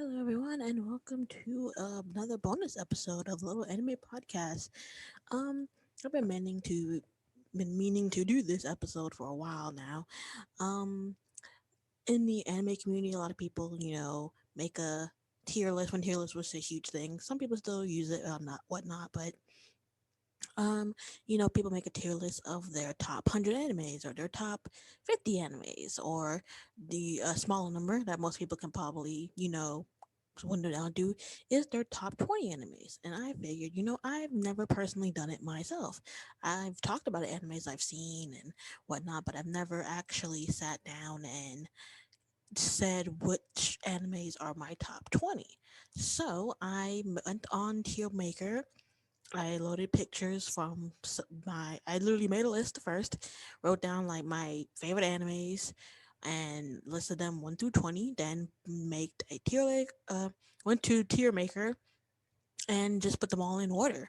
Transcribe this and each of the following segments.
Hello, everyone, and welcome to another bonus episode of Little Anime Podcast. Um, I've been meaning to do this episode for a while now. Um, in the anime community, a lot of people, make a tier list when tier list was a huge thing. Some people still use it, not whatnot, but um, people make a tier list of their top 100 animes or their top 50 animes or the smaller number that most people can probably, window down to is their top 20 animes. And I figured, I've never personally done it myself. I've talked about animes I've seen and whatnot, but I've never actually sat down and said which animes are my top 20. So I went on Tier Maker. I loaded pictures from I literally made a list first, wrote down like my favorite animes, and listed them 1 through 20. Then made a went to tier maker and just put them all in order.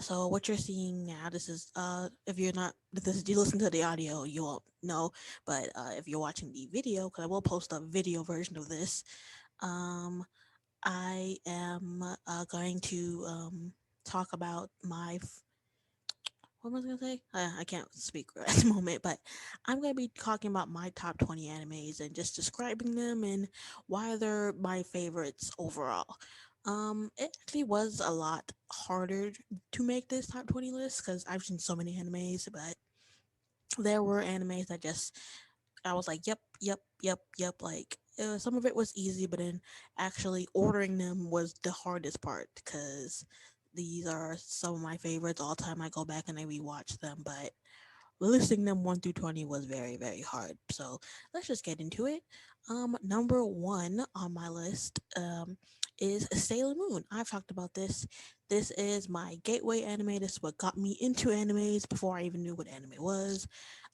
So what you're seeing now, this is if you're not if this you listen to the audio, you won't know, but if you're watching the video, because I will post a video version of this, um, I am going to talk about what was I gonna say? I can't speak at the moment, but I'm gonna be talking about my top 20 animes and just describing them and why they're my favorites overall. It actually was a lot harder to make this top 20 list because I've seen so many animes, but there were animes that just I was like, yep, yep, yep, yep. Like some of it was easy, but then actually ordering them was the hardest part because these are some of my favorites all time. I go back and I rewatch them, but listing them 1 through 20 was very, very hard. So let's just get into it. Number one on my list is Sailor Moon. I've talked about this. This is my gateway anime. This is what got me into animes before I even knew what anime was.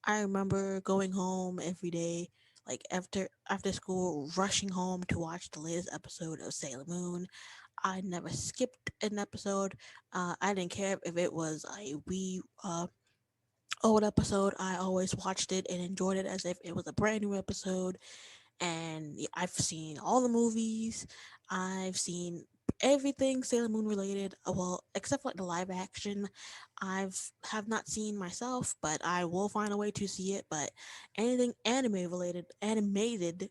I remember going home every day, like after school, rushing home to watch the latest episode of Sailor Moon. I never skipped an episode. I didn't care if it was a wee old episode. I always watched it and enjoyed it as if it was a brand new episode. And I've seen all the movies. I've seen everything Sailor Moon related. Well, except for like the live action, I've have not seen myself, but I will find a way to see it. But anything anime related, animated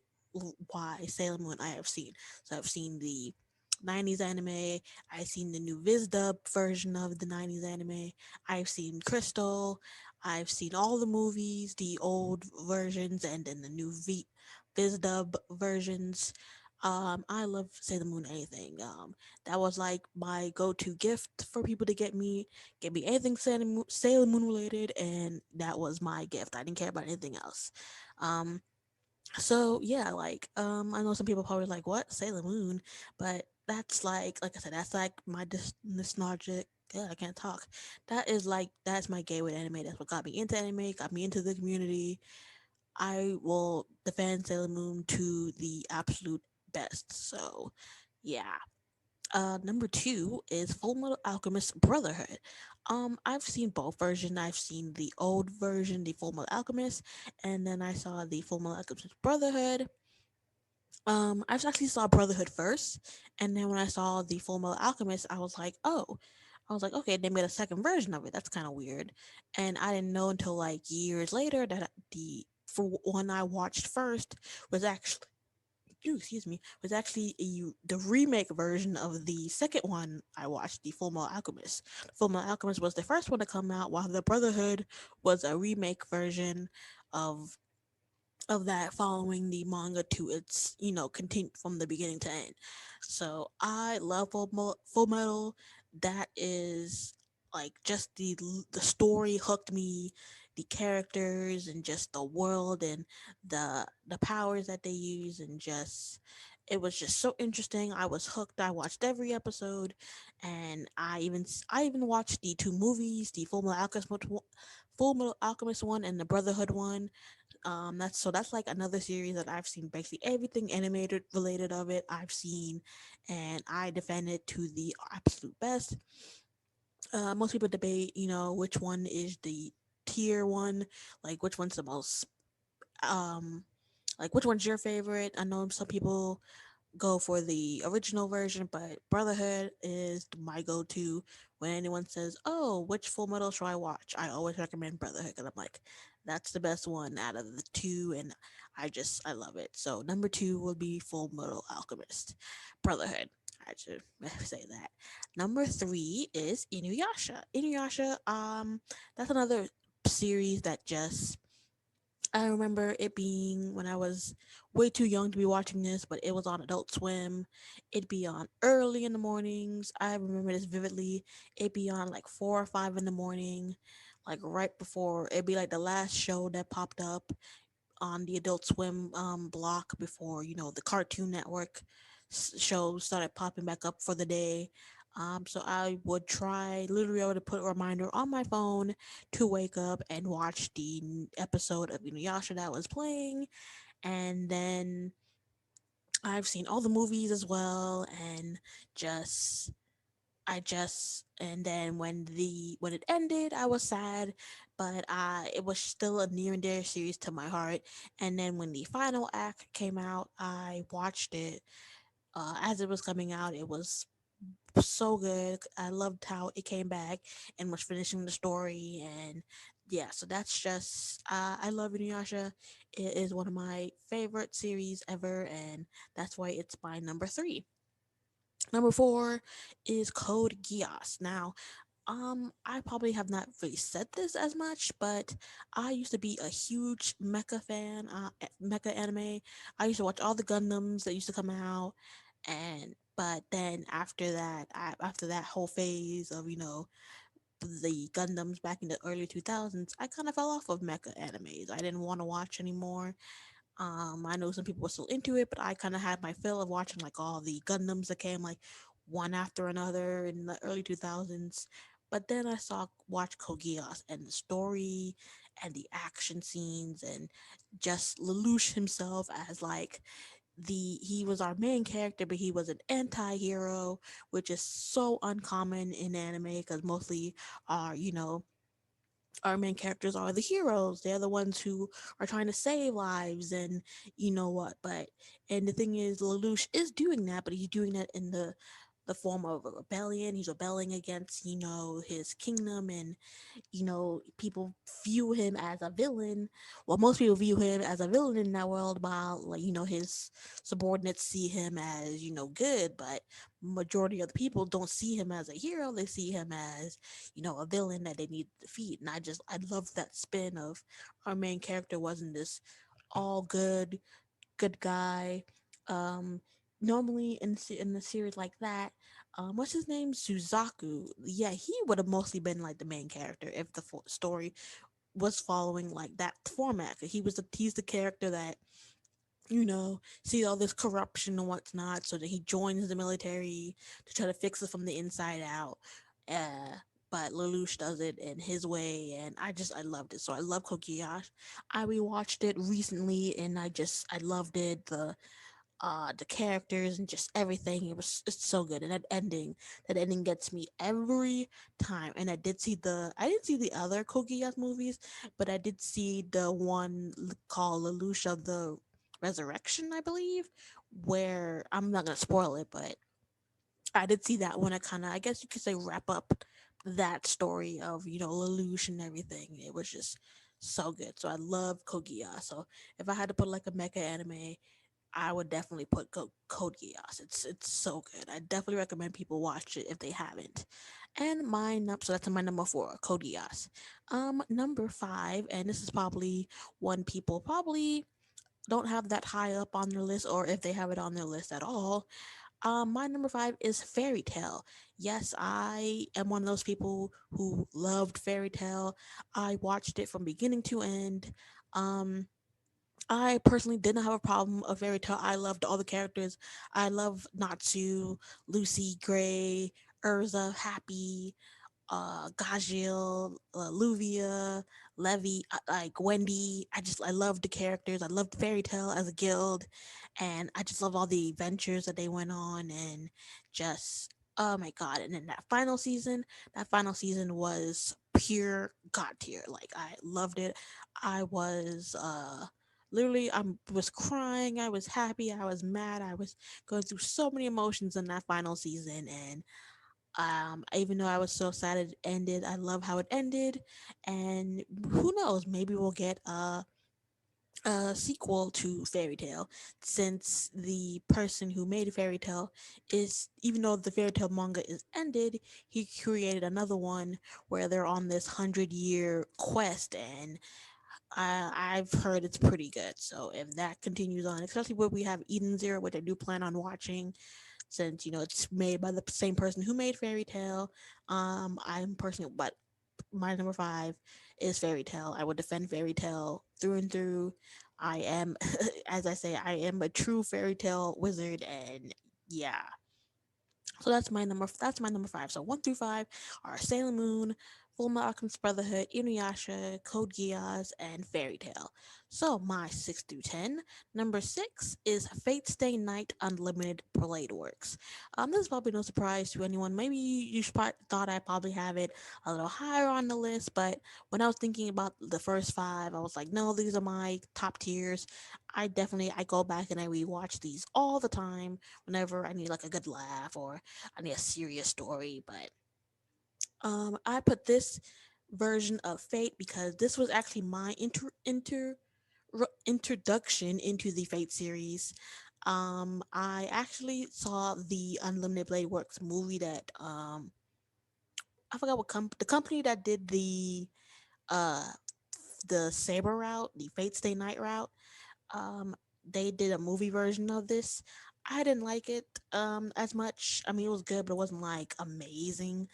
why Sailor Moon I have seen. So I've seen the 90s anime. I've seen the new Viz dub version of the 90s anime. I've seen Crystal. I've seen all the movies, the old versions, and then the new Viz dub versions. I love Sailor Moon anything. That was like my go-to gift for people to get me anything Sailor Moon related, and that was my gift. I didn't care about anything else. Um, so yeah, I know some people probably like what Sailor Moon, but that's like I said, that's like my nostalgic. Yeah, I can't talk. That's my gateway to anime. That's what got me into anime, got me into the community. I will defend Sailor Moon to the absolute best. So, yeah. Number two is Full Metal Alchemist Brotherhood. I've seen both versions. I've seen the old version, the Full Metal Alchemist, and then I saw the Full Metal Alchemist Brotherhood. I actually saw Brotherhood first, and then when I saw the Full Metal Alchemist, I was like, oh, I was like, okay, they made a second version of it. That's kind of weird, and I didn't know until like years later that the for one I watched first was actually. Excuse me, was actually the remake version of the second one I watched, the Full Metal Alchemist. Full Metal Alchemist was the first one to come out, while the Brotherhood was a remake version of that following the manga to its continue from the beginning to end. So I love Full Metal. That is like just the story hooked me, the characters and just the world and the powers that they use, and just it was just so interesting. I was hooked. I watched every episode, and I even watched the two movies, the Full Metal Alchemist one and the Brotherhood one. That's like another series that I've seen basically everything animated related of it I've seen, and I defend it to the absolute best. Most people debate, which one is the tier one, like which one's the most, um, like which one's your favorite. I know some people go for the original version, but Brotherhood is my go-to when anyone says, "Oh, which Full Metal should I watch?" I always recommend Brotherhood because I'm like, that's the best one out of the two, and I love it. So number two would be Full Metal Alchemist, Brotherhood. I should say that. Number three is Inuyasha. Inuyasha, that's another series that just I remember it being when I was way too young to be watching this, but it was on Adult Swim. It'd be on early in the mornings. I remember this vividly. It'd be on like 4 or 5 in the morning, like right before it'd be like the last show that popped up on the Adult Swim block before the Cartoon Network shows started popping back up for the day. So I would try literally I would put a reminder on my phone to wake up and watch the episode of Inuyasha that was playing, and then I've seen all the movies as well, and just and then when it ended, I was sad, but it was still a near and dear series to my heart. And then when the final act came out, I watched it as it was coming out. It was so good. I loved how it came back and was finishing the story. And yeah, so that's just I love Inuyasha. It is one of my favorite series ever, and that's why it's my number three. Number four is Code Geass. Now, I probably have not really said this as much, but I used to be a huge mecha fan, mecha anime. I used to watch all the Gundams that used to come out, and but then after that whole phase of the Gundams back in the early 2000s, I kind of fell off of mecha animes. I didn't want to watch anymore. I know some people were still into it, but I kind of had my fill of watching like all the Gundams that came like one after another in the early 2000s. But then I saw watch Kogias and the story and the action scenes and just Lelouch himself as like he was our main character, but he was an anti-hero, which is so uncommon in anime because mostly are our main characters are the heroes. They're the ones who are trying to save lives and you know what. But and the thing is, Lelouch is doing that, but he's doing that in the form of a rebellion. He's rebelling against his kingdom, and people view him as a villain. Well, most people view him as a villain in that world, while like his subordinates see him as good. But majority of the people don't see him as a hero. They see him as a villain that they need to defeat. And I love that spin of our main character wasn't this all good guy. Um, Normally in the series like that, what's his name? Suzaku. Yeah, he would have mostly been like the main character if the story was following like that format. He's the character that see all this corruption and what's not, so that he joins the military to try to fix it from the inside out. Uh, but Lelouch does it in his way, and I loved it. So I love Kokiyash. I rewatched it recently, and I loved it. The characters and just everything. It's so good, and that ending gets me every time. And I didn't see the other Kokiya's movies, but I did see the one called Lelouch of the Resurrection, I believe, where I'm not gonna spoil it, but I did see that one. I kind of, I guess you could say, wrap up that story of Lelouch and everything. It was just so good. So I love Kogiya. So if I had to put like a mecha anime, I would definitely put Code Geass. It's so good. I definitely recommend people watch it if they haven't. And so that's my number four, Code Geass. Number five, and this is probably one people probably don't have that high up on their list, or if they have it on their list at all. My number five is Fairy Tale. Yes, I am one of those people who loved Fairy Tale. I watched it from beginning to end. Um, I personally did not have a problem of Fairy Tale. I loved all the characters. I love Natsu, Lucy, Gray, Urza, Happy, Gajil, Luvia, Levy, like Wendy. I loved the characters. I loved Fairy Tale as a guild, and I just love all the adventures that they went on, and just oh my god! And then that final season was pure god tier. Like I loved it. I was Literally, I was crying, I was happy, I was mad, I was going through so many emotions in that final season. And even though I was so sad it ended, I love how it ended. And who knows, maybe we'll get a sequel to Fairy Tale, since the person who made Fairy Tale is, even though the Fairy Tale manga is ended, he created another one where they're on this 100-year quest. And I've heard it's pretty good. So if that continues on, especially where we have Eden Zero, which I do plan on watching, since it's made by the same person who made Fairy Tale. I'm personally, but my number five is Fairy Tale. I would defend Fairy Tale through and through. I am, as I say, I am a true Fairy Tale wizard, and yeah, so That's my number five. So 1 through 5 are Sailor Moon, Full Metal Alchemist Brotherhood, Inuyasha, Code Geass, and Fairy Tale. So my 6 through 10. Number 6 is Fate Stay Night Unlimited Blade Works. This is probably no surprise to anyone. Maybe you thought I probably have it a little higher on the list, but when I was thinking about the first five, I was like, no, these are my top tiers. I go back and I rewatch these all the time whenever I need like a good laugh or I need a serious story. But I put this version of Fate because this was actually my introduction into the Fate series. I actually saw the Unlimited Blade Works movie that I forgot the company that did uh the Saber route, the Fate Stay Night route. Um, they did a movie version of this. I didn't like it as much. I mean, it was good, but it wasn't like amazing.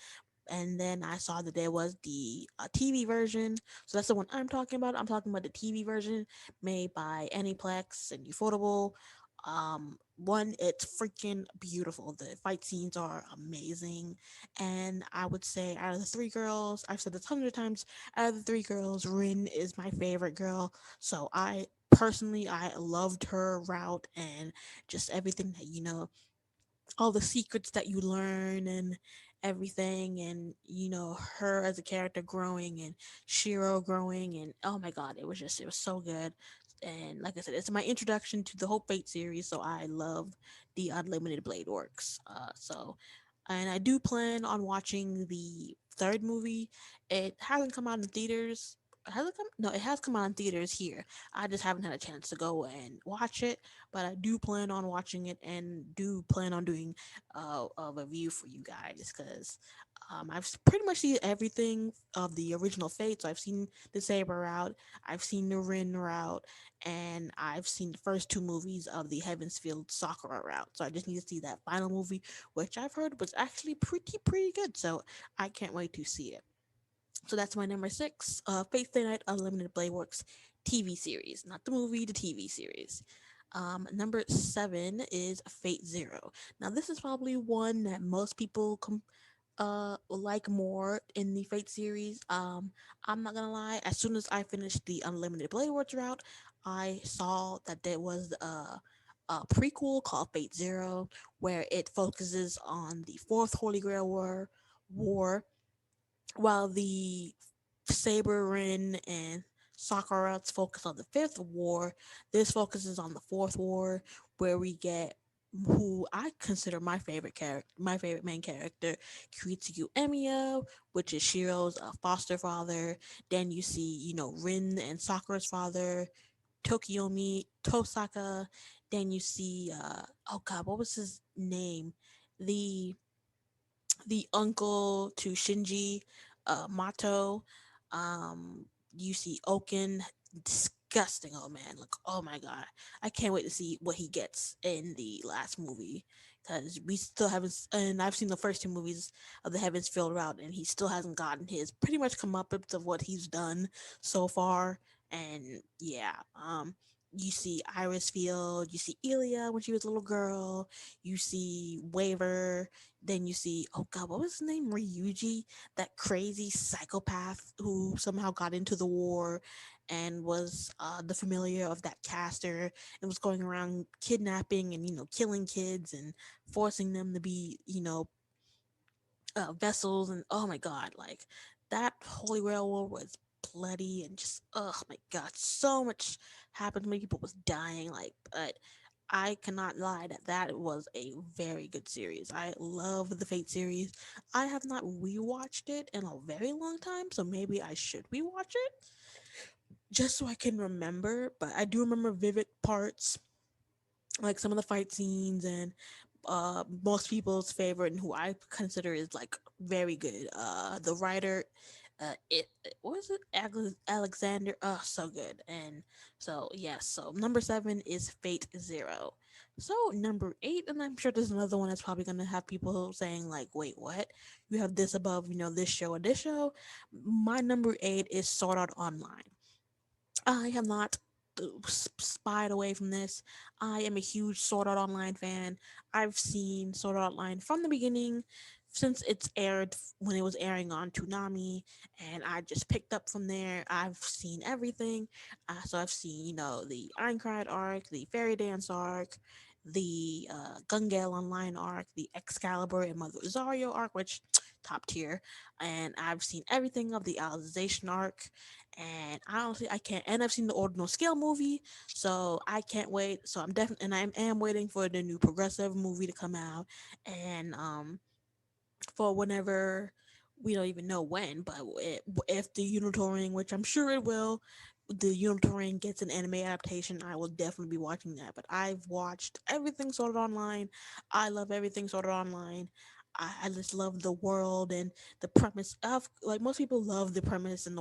And then I saw that there was the TV version. So that's the one I'm talking about. I'm talking about the TV version made by Aniplex and Ufotable. One, it's freaking beautiful. The fight scenes are amazing, and I would say out of the three girls, I've said this hundreds of times. Out of the three girls, Rin is my favorite girl. So I loved her route and just everything that all the secrets that you learn and everything, and her as a character growing and Shiro growing, and oh my god, it was so good. And like I said, it's my introduction to the whole Fate series, so I love the Unlimited Blade Works. And I do plan on watching the third movie. It hasn't come out in theaters. Has it come? No, it has come out in theaters here. I just haven't had a chance to go and watch it, but I do plan on watching it and do plan on doing a review for you guys, because I've pretty much seen everything of the original Fate. So I've seen the Saber route, I've seen the Rin route, and I've seen the first two movies of the Heavensfield Sakura route. So I just need to see that final movie, which I've heard was actually pretty good. So I can't wait to see it. So that's my number six, Fate Stay Night Unlimited Blade Works TV series, not the movie, the TV series. Number seven is Fate Zero. Now this is probably one that most people like more in the Fate series. I'm not gonna lie. As soon as I finished the Unlimited Blade Works route, I saw that there was a prequel called Fate Zero, where it focuses on the Fourth Holy Grail War, while the Saberin and Sakura's focus on the fifth war. This focuses on the fourth war, where we get who I consider my favorite main character, Kiritsugu Emiya, which is Shiro's foster father. Then you see, Rin and Sakura's father, Tokiomi Tosaka. Then you see, oh god, what was his name? The uncle to Shinji, Mato. You see Oken, disgusting old man. Like, oh my god, I can't wait to see what he gets in the last movie, because we still haven't. And I've seen the first two movies of the Heavens Filled route, and he still hasn't gotten his pretty much comeuppance of what he's done so far. And yeah, you see Iris Field, you see Elia when she was a little girl, you see Waver, then you see, oh god, what was his name? Ryuji, that crazy psychopath who somehow got into the war and was the familiar of that caster and was going around kidnapping and killing kids and forcing them to be vessels. And oh my god, like that Holy Grail War was bloody and just oh my god, so much happened. Many people was dying. Like, but I cannot lie that that was a very good series. I love the Fate series. I have not rewatched it in a very long time, so maybe I should rewatch it just so I can remember. But I do remember vivid parts, like some of the fight scenes and most people's favorite and who I consider is like very good. The writer, what was it? Alexander. Oh, so good. And so yes, so number seven is Fate Zero. So number eight, and I'm sure there's another one that's probably gonna have people saying like, "Wait, what? You have this above, this show or this show?" My number eight is Sword Art Online. I have not spied away from this. I am a huge Sword Art Online fan. I've seen Sword Art Online from the beginning, since it's aired when it was airing on Toonami, and I just picked up from there. I've seen everything. So I've seen, the Ironclad arc, the Fairy Dance arc, the Gun Gale Online arc, the Excalibur and Mother Rosario arc, which top tier, and I've seen everything of the Alicization arc, and honestly, I can't. And I've seen the Ordinal Scale movie, so I can't wait. So I'm definitely, and I am waiting for the new Progressive movie to come out, and for whenever we don't even know when, but if the Unitouring, which I'm sure it will, the Unitouring gets an anime adaptation, I will definitely be watching that. But I've watched everything sorted online. I love everything sorted online. I just love the world and the premise of, like, most people love the premise and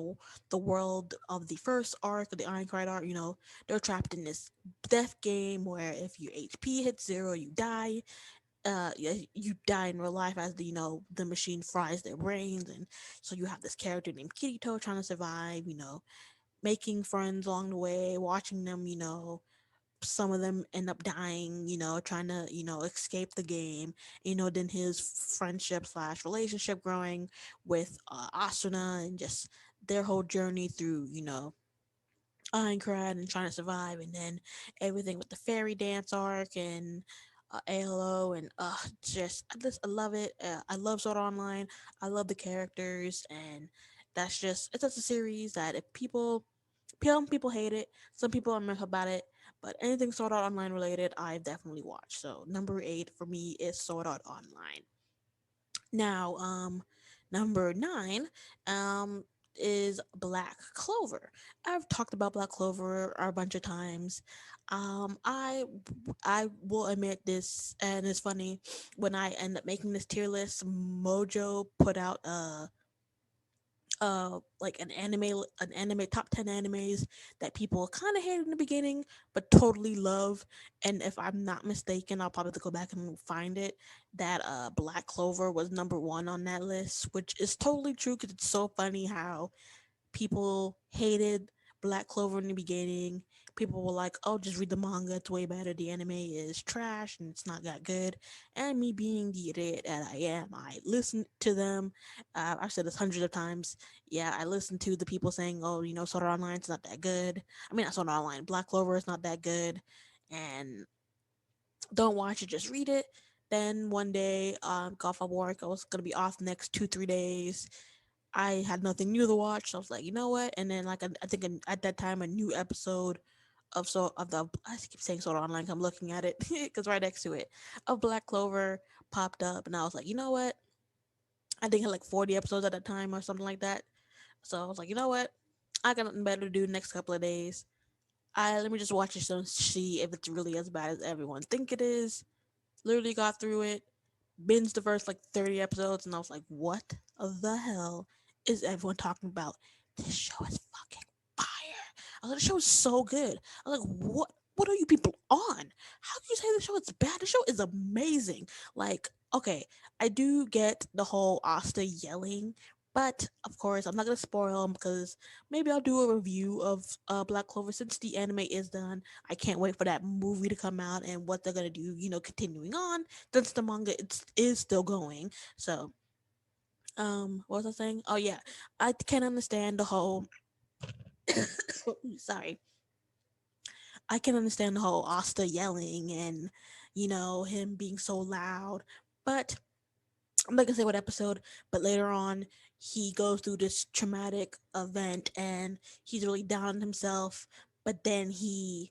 the world of the first arc of the Ironclad arc. They're trapped in this death game where if your HP hits zero, you die. Yeah, you die in real life as the machine fries their brains, and so you have this character named Kirito trying to survive, making friends along the way, watching them, some of them end up dying, trying to, escape the game, then his friendship slash relationship growing with Asuna, and just their whole journey through, Ironclad and trying to survive, and then everything with the fairy dance arc and ALO, and just I love it. I love Sword Art Online. I love the characters, and it's just a series that if some people hate it, some people are meh about it, but anything Sword Art Online related, I've definitely watched. So number eight for me is Sword Art Online. Now, number nine, is Black Clover. I've talked about Black Clover a bunch of times. I will admit this, and it's funny when I end up making this tier list. Mojo put out like an anime top 10 animes that people kind of hated in the beginning but totally love, and if I'm not mistaken, I'll probably have to go back and find it, that Black Clover was number one on that list, which is totally true because it's so funny how people hated Black Clover in the beginning. People were like, "Oh, just read the manga; it's way better. The anime is trash and it's not that good." And me being the idiot that I am, I listened to them. I've said this hundreds of times. Yeah, I listened to the people saying, "Oh, Sword Art Online's not that good." I mean, not Sword Art Online. Black Clover is not that good, and don't watch it. Just read it. Then one day, got off of work. I was gonna be off next 2 3 days. I had nothing new to watch, so I was like, you know what? And then like I think at that time a new episode of the I keep saying Sword Art Online. 'Cause I'm looking at it because right next to it of Black Clover popped up, and I was like, you know what? I think I had like 40 episodes at that time or something like that. So I was like, you know what? I got nothing better to do next couple of days. I Let me just watch this and see if it's really as bad as everyone think it is. Literally got through it, binged the first like 30 episodes, and I was like, what the hell is everyone talking about? This show is fucking fire. I was like, the show is so good. I was like, what are you people on? How can you say the show is bad? The show is amazing. Like, okay, I do get the whole Asta yelling, but of course I'm not gonna spoil them because maybe I'll do a review of Black Clover since the anime is done. I can't wait for that movie to come out and what they're gonna do, continuing on since the manga is still going. So, what was I saying? Oh yeah, I can understand the whole. Sorry, I can understand the whole Asta yelling and him being so loud, but I'm not gonna say what episode, but later on he goes through this traumatic event and he's really down on himself, but then you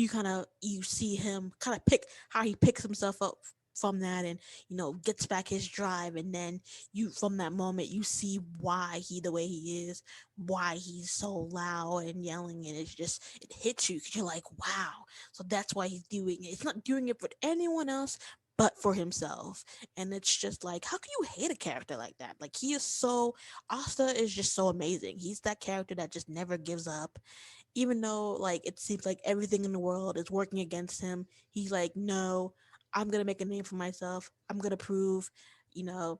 kind of you see him kind of pick how he picks himself up from that, and gets back his drive, and then you from that moment you see why he the way he is, why he's so loud and yelling, and it hits you because you're like, wow, so that's why he's doing it. It's not doing it for anyone else but for himself. And it's just like, how can you hate a character like that? Like, he is so Asta is just so amazing. He's that character that just never gives up, even though like it seems like everything in the world is working against him. He's like, no, I'm gonna make a name for myself. I'm gonna prove, you know,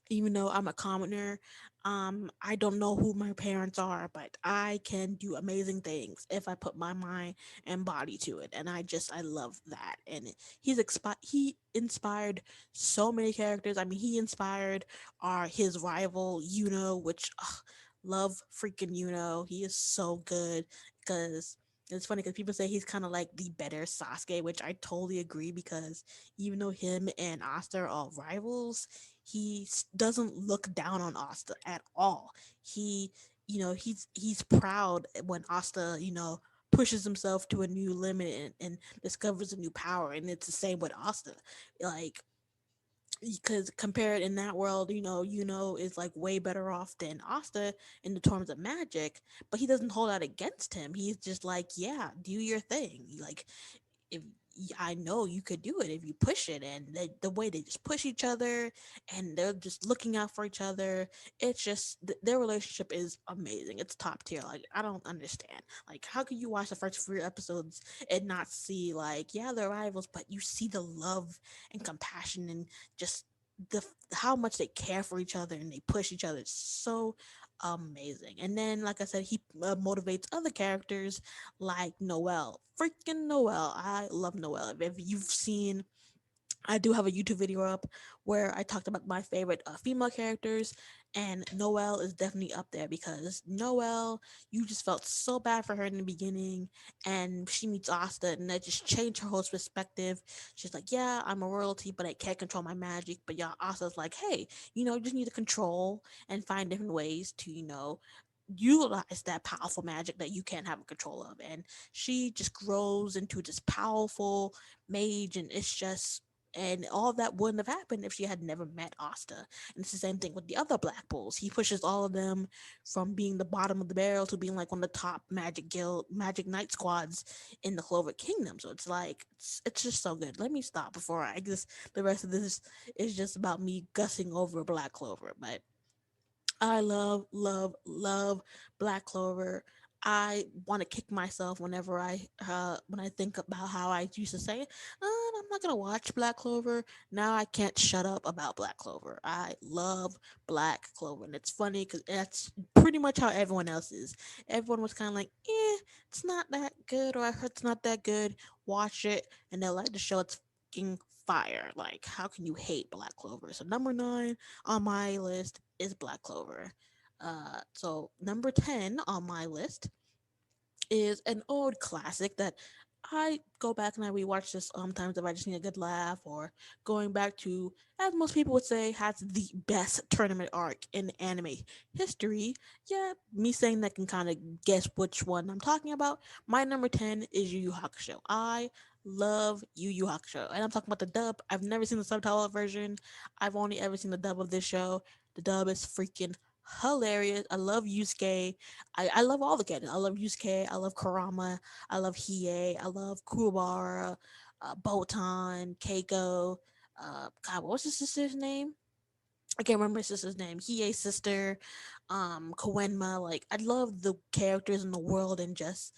even though I'm a commoner, I don't know who my parents are, but I can do amazing things if I put my mind and body to it. And I love that. And he inspired so many characters. I mean, he inspired his rival, which love freaking He is so good because it's funny because people say he's kind of like the better Sasuke, which I totally agree because even though him and Asta are rivals, doesn't look down on Asta at all. He's proud when Asta, pushes himself to a new limit and discovers a new power, and it's the same with Asta. Like, because compared in that world, is like way better off than Asta in the terms of magic, but he doesn't hold out against him. He's just like, yeah, do your thing. Like, if I know you could do it if you push it, and the way they just push each other and they're just looking out for each other, it's just their relationship is amazing. It's top tier. Like, I don't understand, like, how could you watch the first 3 episodes and not see, like, yeah, they're rivals, but you see the love and compassion and just the how much they care for each other and they push each other. It's so amazing. And then, like I said, he motivates other characters like Noelle. Freaking Noelle. I love Noelle. If you've seen, I do have a YouTube video up where I talked about my favorite female characters, and Noelle is definitely up there because Noelle, you just felt so bad for her in the beginning, and she meets Asta, and that just changed her whole perspective. She's like, yeah, I'm a royalty, but I can't control my magic. But yeah, Asta's like, hey, you just need to control and find different ways to, utilize that powerful magic that you can't have control of. And she just grows into this powerful mage, and it's just and all that wouldn't have happened if she had never met Asta. And it's the same thing with the other Black Bulls. He pushes all of them from being the bottom of the barrel to being like one of the top magic knight squads in the Clover Kingdom. So it's like it's just so good. Let me stop before I just the rest of this is just about me gussing over Black Clover. But I love, love, love Black Clover. I want to kick myself whenever when I think about how I used to say, I'm not gonna watch Black Clover. Now I can't shut up about Black Clover. I love Black Clover, and it's funny because that's pretty much how everyone else is. Everyone was kind of like, it's not that good, or I heard it's not that good. Watch it, and they'll like the show. It's fucking fire. Like, how can you hate Black Clover? So number 9 on my list is Black Clover. So number 10 on my list is an old classic that I go back and I rewatch this sometimes if I just need a good laugh, or going back to, as most people would say, has the best tournament arc in anime history. Yeah, me saying that can kind of guess which one I'm talking about. My number 10 is Yu Yu Hakusho. I love Yu Yu Hakusho, and I'm talking about the dub. I've never seen the subtitle version. I've only ever seen the dub of this show. The dub is freaking hilarious. I love Yusuke. I love all the characters. I love Yusuke. I love Kurama. I love Hiei. I love Kuwabara, Botan, Keiko. God, what was his sister's name? I can't remember his sister's name. Hiei's sister, Koenma. Like, I love the characters in the world, and just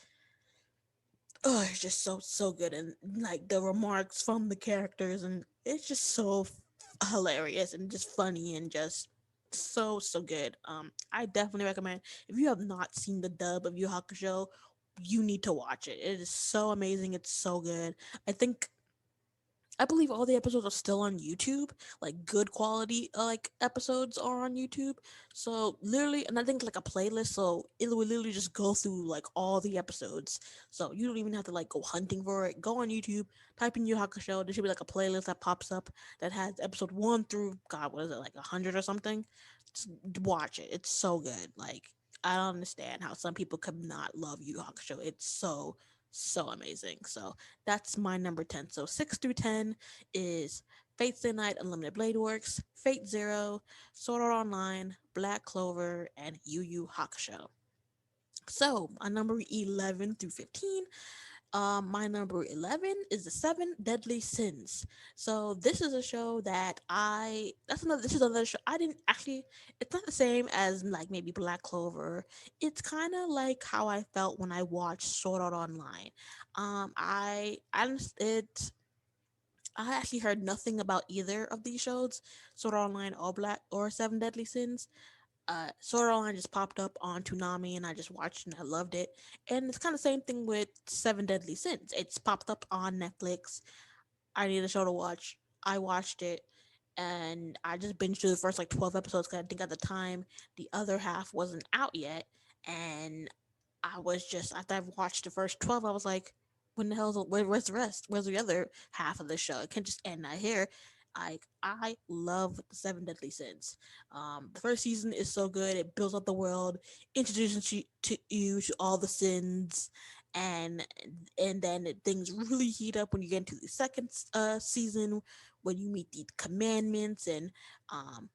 it's just so good, and like the remarks from the characters, and it's just so hilarious and just funny and just so good. I definitely recommend, if you have not seen the dub of Yu Yu Hakusho, you need to watch it. It is so amazing. It's so good. I think I believe all the episodes are still on YouTube. Like good quality like episodes are on YouTube. So literally, and I think like a playlist. So it will literally just go through like all the episodes. So you don't even have to like go hunting for it. Go on YouTube, type in Yu Hakusho. There should be like a playlist that pops up that has episode one through God, what is it, like 100 or something? Just watch it. It's so good. Like I don't understand how some people could not love Yu Hakusho. It's so amazing. So that's my number 10. So 6 through 10 is Fate Stay Night, Unlimited Blade Works, Fate Zero, Sword Art Online, Black Clover, and Yu Yu Hakusho. So, my number 11 through 15, my number 11 is the Seven Deadly Sins. So this is a show that this is another show I didn't actually, it's not the same as like maybe Black Clover. It's kind of like how I felt when I watched Sword Art Online. I actually heard nothing about either of these shows, Sword Art Online or Black or Seven Deadly Sins. Sword Art Online just popped up on Toonami and I just watched and I loved it. And it's kind of the same thing with Seven Deadly Sins. It's popped up on Netflix. I need a show to watch. I watched it and I just binged through the first like 12 episodes because I think at the time the other half wasn't out yet. And I was just, after I've watched the first 12, I was like, when the hell's where's the rest? Where's the other half of the show? It can't just end out here. I love the Seven Deadly Sins. The first season is so good. It builds up the world, introduces you to all the sins, and then things really heat up when you get into the second season when you meet the commandments and um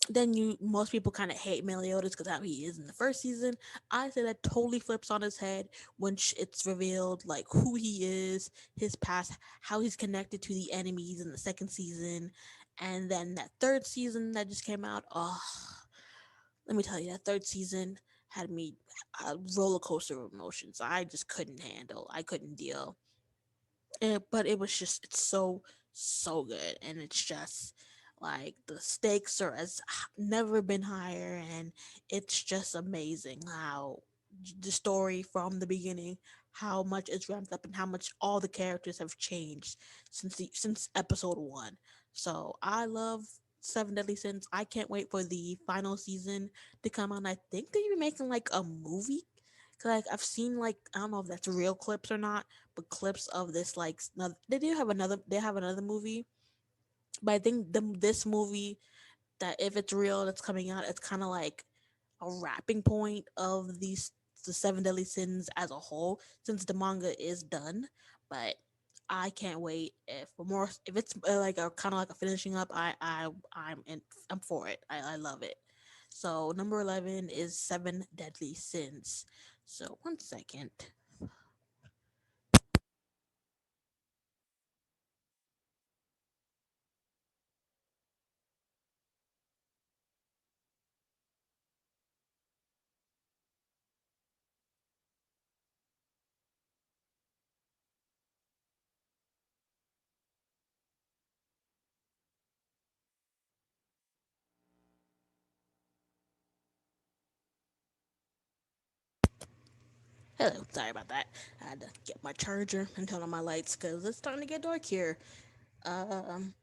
then you most people kind of hate Meliodas because how he is in the first season. I say that totally flips on his head when it's revealed like who he is, his past, how he's connected to the enemies in the second season, and then that third season that just came out. Oh, let me tell you, that third season had me a roller coaster of emotions. I just couldn't handle. I couldn't deal. But it was just it's so good and it's just like the stakes are as never been higher and it's just amazing how the story from the beginning how much it's ramped up and how much all the characters have changed since episode 1. So I love Seven Deadly Sins. I can't wait for the final season to come out. And I think they're even making like a movie. Cause like I've seen like I don't know if that's real clips or not, but clips of this like they have another movie, but I think this movie that if it's real that's coming out, it's kind of like a wrapping point of the Seven Deadly Sins as a whole since the manga is done. But I can't wait if for more if it's like a kind of like a finishing up. I'm for it. I love it. So number 11 is Seven Deadly Sins. So one second. Hello, sorry about that. I had to get my charger and turn on my lights because it's starting to get dark here. Um,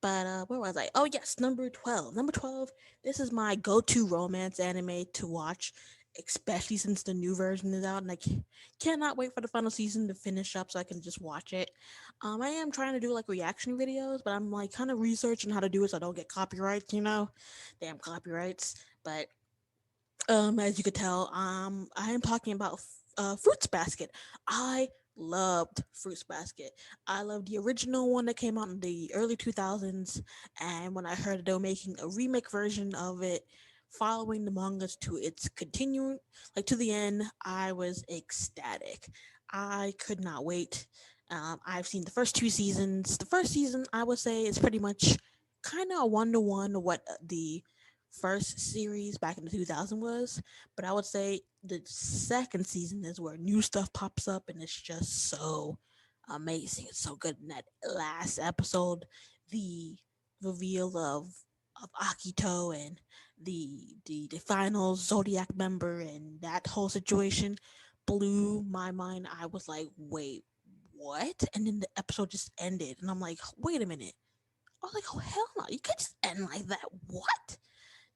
but where was I? Oh yes, number 12. Number 12. This is my go-to romance anime to watch, especially since the new version is out, and cannot wait for the final season to finish up so I can just watch it. I am trying to do like reaction videos, but I'm like kind of researching how to do it so I don't get copyrights. Damn copyrights. But as you could tell, I am talking about Fruits Basket. I loved Fruits Basket. I loved the original one that came out in the early 2000s, and when I heard that they were making a remake version of it, following the mangas to its continuing, like to the end, I was ecstatic. I could not wait. I've seen the first 2 seasons. The first season, I would say, is pretty much kind of a one to one what the first series back in the 2000 was, but I would say the second season is where new stuff pops up and it's just so amazing. It's so good. In that last episode, the reveal of Akito and the final Zodiac member and that whole situation blew my mind. I was like, wait, what? And then the episode just ended, and I'm like, wait a minute. I was like, oh hell no, you can't just end like that. What?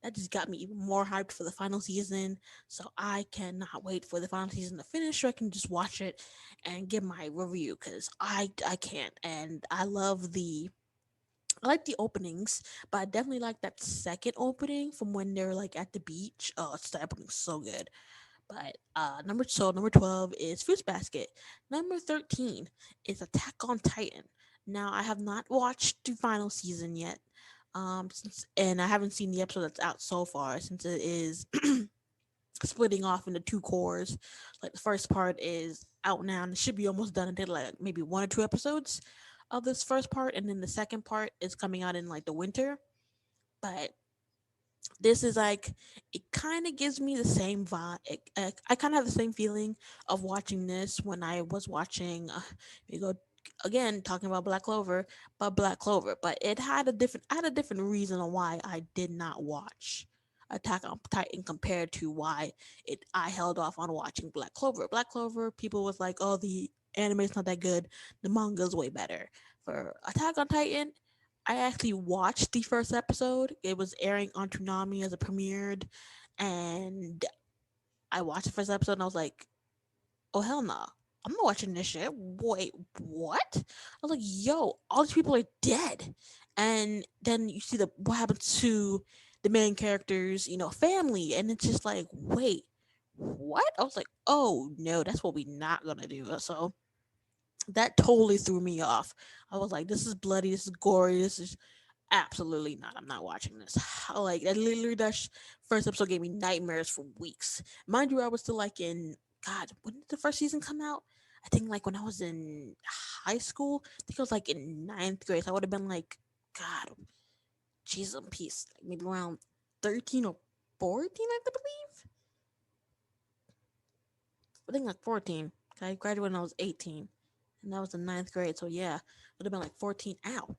That just got me even more hyped for the final season. So I cannot wait for the final season to finish so I can just watch it and give my review because I can't. And I like the openings, but I definitely like that second opening from when they're like at the beach. Oh, it's the opening's so good. But number 12 is Fruits Basket. Number 13 is Attack on Titan. Now I have not watched the final season yet. And I haven't seen the episode that's out so far since it is splitting off into two cores. Like the first part is out now and it should be almost done. I did like maybe one or two episodes of this first part, and then the second part is coming out in like the winter. But this is like it kind of gives me the same vibe. I kind of have the same feeling of watching this when I was watching. You go again talking about Black Clover, but it had a different. I had a different reason on why I did not watch Attack on Titan compared to why it I held off on watching Black Clover. Black Clover, people was like, "Oh, the anime's not that good. The manga's way better." For Attack on Titan, I actually watched the first episode. It was airing on Toonami as it premiered, and I watched the first episode and I was like, "Oh hell no! I'm not watching this shit." Wait, what? I was like, "Yo, all these people are dead," and then you see the what happened to the main characters, family, and it's just like, wait, what? I was like, "Oh no, that's what we not gonna do." So that totally threw me off. I was like, "This is bloody. This is gory. This is absolutely not. I'm not watching this." Like that literally first episode gave me nightmares for weeks. Mind you, I was still like in God. When did the first season come out? I think like when I was in high school. I think I was like in ninth grade. So I would have been like, God, Jesus and peace. Like maybe around 13 or 14, I believe. I think like 14. I graduated when I was 18, and that was in ninth grade. So yeah, would have been like 14. Ow,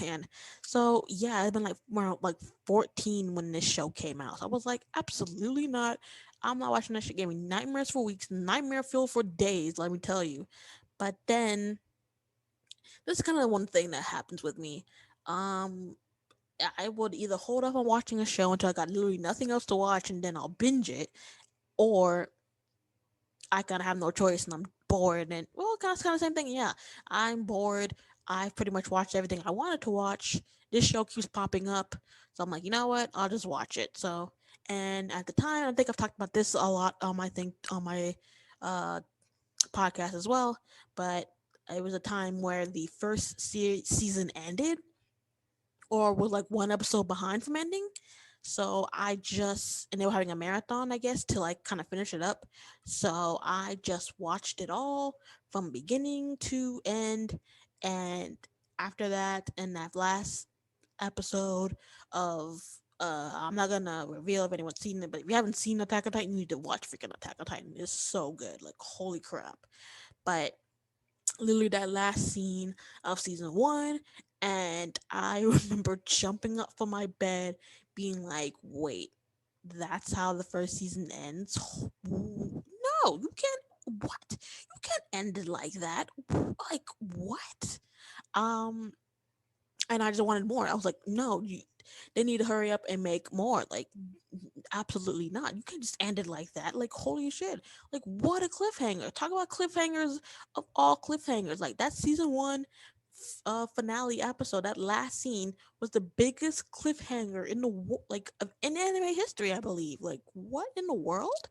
man. So yeah, I'd been like around like 14 when this show came out. So I was like, absolutely not. I'm not watching that shit. Gave me nightmares for weeks, nightmare fuel for days. Let me tell you. But then this is kind of one thing that happens with me. Um, I would either hold off on watching a show until I got literally nothing else to watch, and then I'll binge it, or I kind of have no choice and I'm bored. And well, kind of same thing. Yeah, I'm bored. I've pretty much watched everything I wanted to watch. This show keeps popping up, so I'm like, you know what? I'll just watch it. So, and at the time, I think I've talked about this a lot on my thing on my uh, podcast as well. But it was a time where the first season ended, or was like one episode behind from ending. So I just, and they were having a marathon, I guess, to like kind of finish it up. So I just watched it all from beginning to end. And after that, in that last episode of, I'm not gonna reveal if anyone's seen it, but if you haven't seen Attack on Titan, you need to watch freaking Attack on Titan. It's so good. Like, holy crap. But literally that last scene of season one, and I remember jumping up from my bed, being like, "Wait, that's how the first season ends? No, you can't. What? You can't end it like that. Like what?" Um, and I just wanted more. I was like, "No, they need to hurry up and make more. Like, absolutely not. You can't just end it like that. Like, holy shit. Like, what a cliffhanger. Talk about cliffhangers of all cliffhangers. Like, that season one finale episode, that last scene was the biggest cliffhanger in the like in anime history, I believe. Like, what in the world?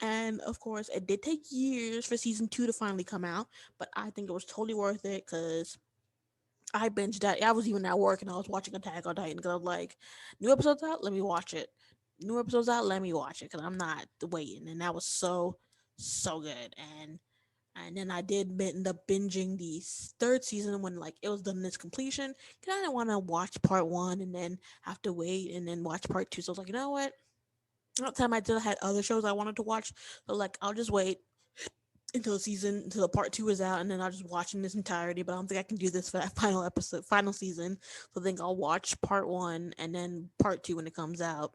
And of course, it did take years for season two to finally come out, but I think it was totally worth it because I binged that. I was even at work and I was watching Attack on Titan because I was like, new episodes out, let me watch it. New episodes out, let me watch it because I'm not waiting. And that was so good. And then I did end up binging the third season when like it was done in its completion because I didn't want to watch part one and then have to wait and then watch part two. So I was like, you know what? At the time I did had other shows I wanted to watch, so like I'll just wait until the part two is out, and then I'll just watch in this entirety. But I don't think I can do this for that final season. So I think I'll watch part one and then part two when it comes out.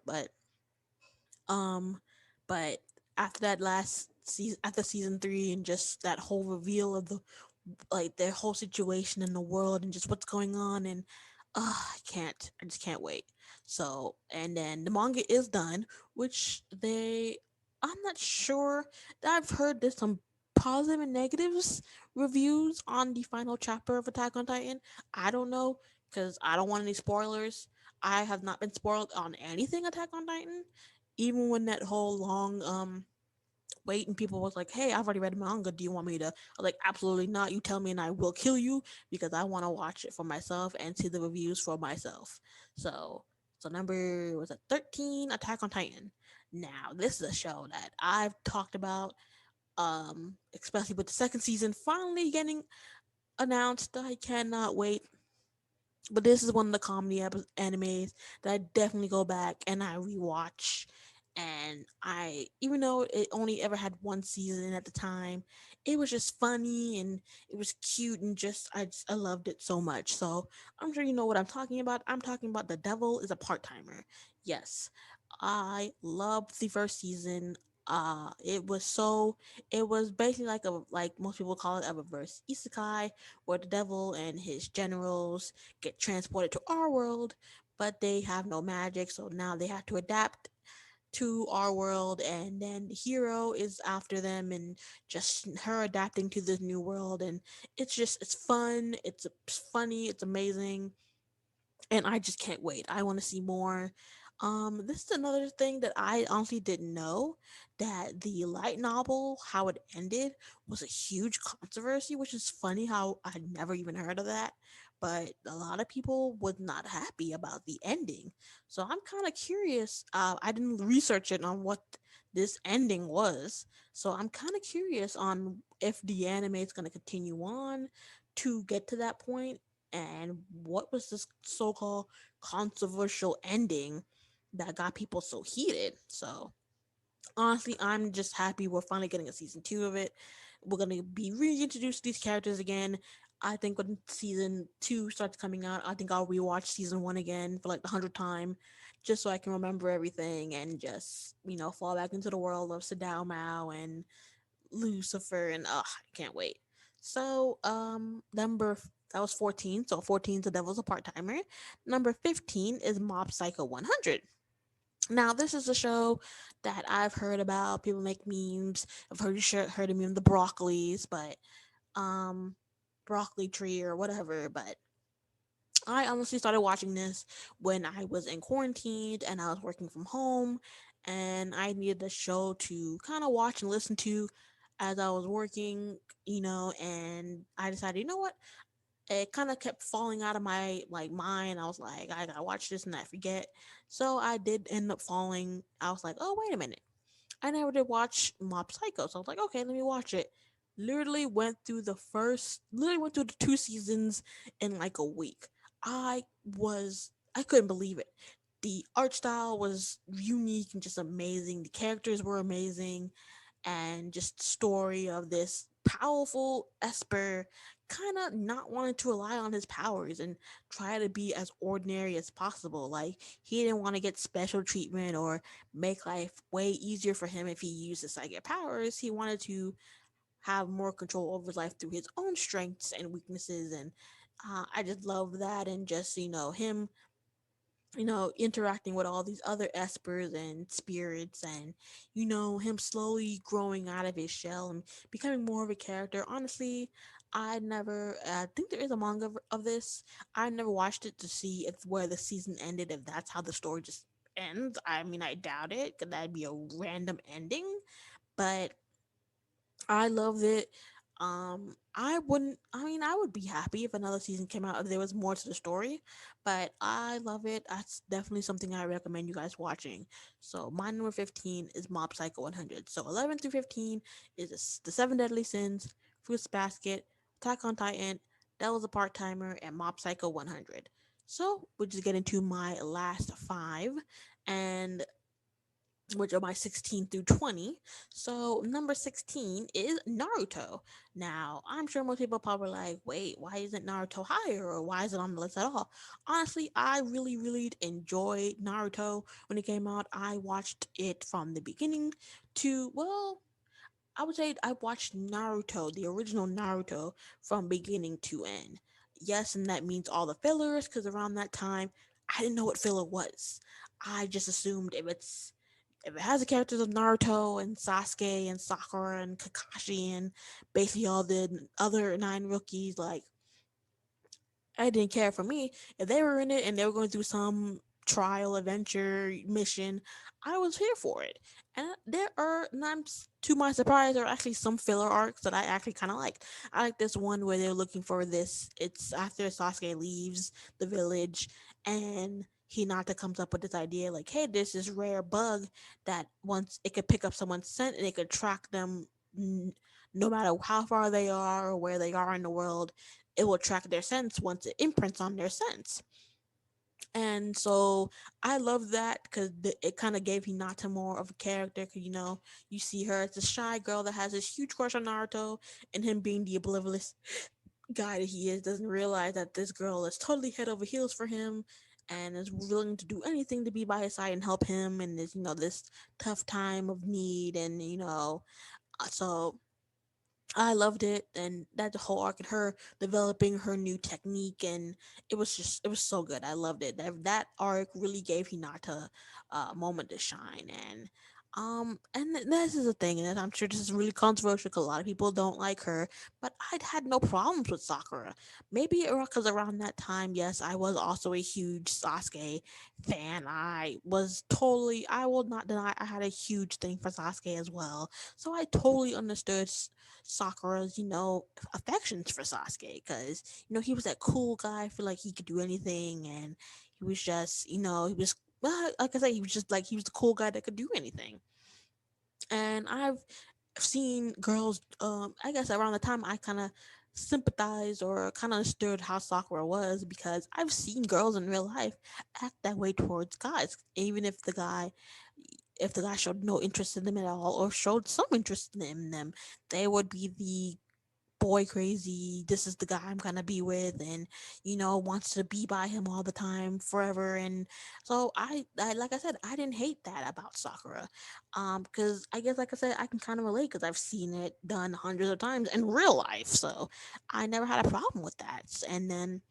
Um, but after that last season, after season three, and just that whole reveal of the like their whole situation in the world and just what's going on. And I just can't wait. So, and then the manga is done, which I'm not sure. I've heard there's some positive and negatives reviews on the final chapter of Attack on Titan. I don't know because I don't want any spoilers. I have not been spoiled on anything Attack on Titan, even when that whole long wait and people was like, hey, I've already read the manga, do you want me to? I was like, absolutely not, you tell me and I will kill you, because I want to watch it for myself and see the reviews for myself. So number was it 13, Attack on Titan. Now this is a show that I've talked about, especially with the second season finally getting announced. I cannot wait. But this is one of the comedy animes that I definitely go back and I rewatch. And I, even though it only ever had one season at the time, it was just funny and it was cute and I loved it so much. So I'm sure you know what I'm talking about. I'm talking about The Devil is a Part Timer. Yes, I loved the first season. It was so, it was basically like most people call it, a reverse isekai, where the devil and his generals get transported to our world, but they have no magic, so now they have to adapt to our world. And then the hero is after them, and just her adapting to this new world. And it's fun, it's funny, it's amazing, and I just can't wait. I want to see more. This is another thing that I honestly didn't know, that the light novel, how it ended, was a huge controversy, which is funny how I never even heard of that. But a lot of people was not happy about the ending. So I'm kind of curious. I didn't research it on what this ending was. So I'm kind of curious on if the anime is going to continue on to get to that point, and what was this so-called controversial ending that got people so heated. So honestly, I'm just happy we're finally getting a season 2 of it. We're gonna be reintroduced to these characters again. I think when season 2 starts coming out, I think I'll rewatch season 1 again for like the 100th time, just so I can remember everything and just, fall back into the world of Sadao Mao and Lucifer, and I can't wait. So, that was 14. So 14 is The Devil's a Part Timer. Number 15 is Mob Psycho 100. Now, this is a show that I've heard about. People make memes. I've heard of meme the broccolis, but um, broccoli tree or whatever. But I honestly started watching this when I was in quarantine and I was working from home, and I needed a show to kind of watch and listen to as I was working, and I decided, you know what? It kind of kept falling out of my mind. I was like, I gotta watch this and I forget. So I did end up falling. I was like, oh, wait a minute. I never did watch Mob Psycho. So I was like, okay, let me watch it. Literally went through the two seasons in like a week. I couldn't believe it. The art style was unique and just amazing. The characters were amazing, and just the story of this powerful Esper kind of not wanting to rely on his powers and try to be as ordinary as possible. Like, he didn't want to get special treatment or make life way easier for him if he used his psychic powers. He wanted to have more control over his life through his own strengths and weaknesses. And I just love that. And just, him, interacting with all these other espers and spirits, and him slowly growing out of his shell and becoming more of a character. Honestly, I think there is a manga of this. I never watched it to see if where the season ended, if that's how the story just ends. I mean, I doubt it, because that'd be a random ending. But I loved it. I wouldn't. I mean, I would be happy if another season came out if there was more to the story. But I love it. That's definitely something I recommend you guys watching. So my number 15 is Mob Psycho 100. So 11 through 15 is the Seven Deadly Sins, Fruits Basket, Attack on Titan, Devil's a Part Timer, and Mob Psycho 100. So we'll just get into my last five, and which are my 16 through 20. So number 16 is Naruto. Now, I'm sure most people are probably like, wait, why isn't Naruto higher, or why is it on the list at all? Honestly, I really, really enjoyed Naruto when it came out. I watched it from the beginning to, well, I would say I watched Naruto, the original Naruto, from beginning to end. Yes, and that means all the fillers, because around that time, I didn't know what filler was. I just assumed if it has the characters of Naruto and Sasuke and Sakura and Kakashi and basically all the other nine rookies, like I didn't care. For me, if they were in it and they were going through some trial adventure mission, I was here for it. And there are, not to my surprise, there are actually some filler arcs that I actually kind of like. I like this one where they're looking for this. It's after Sasuke leaves the village, and Hinata comes up with this idea like, hey, there's this rare bug that once it could pick up someone's scent and it could track them, no matter how far they are or where they are in the world, it will track their scents once it imprints on their scents. And so I love that because it kind of gave Hinata more of a character. Because you see her as a shy girl that has this huge crush on Naruto, and him being the oblivious guy that he is, doesn't realize that this girl is totally head over heels for him, and is willing to do anything to be by his side and help him in this this tough time of need. And so I loved it, and that whole arc and her developing her new technique, and it was so good. I loved it. That arc really gave Hinata a moment to shine, and this is a thing, and I'm sure this is really controversial because a lot of people don't like her, but I'd had no problems with Sakura. Maybe because around that time, yes, I was also a huge Sasuke fan. I will not deny, I had a huge thing for Sasuke as well, so I totally understood Sakura's, affections for Sasuke because, he was that cool guy. I feel like he could do anything, and he was just, he was, well, like I said, he was just like, he was the cool guy that could do anything. And I've seen girls, I guess around the time I kind of sympathized or kind of understood how Sakura was, because I've seen girls in real life act that way towards guys, even if the guy showed no interest in them at all or showed some interest in them, they would be the boy crazy, this is the guy I'm gonna be with, and wants to be by him all the time forever. And so I like I said, I didn't hate that about Sakura, because I guess, like I said, I can kind of relate because I've seen it done hundreds of times in real life, so I never had a problem with that. And then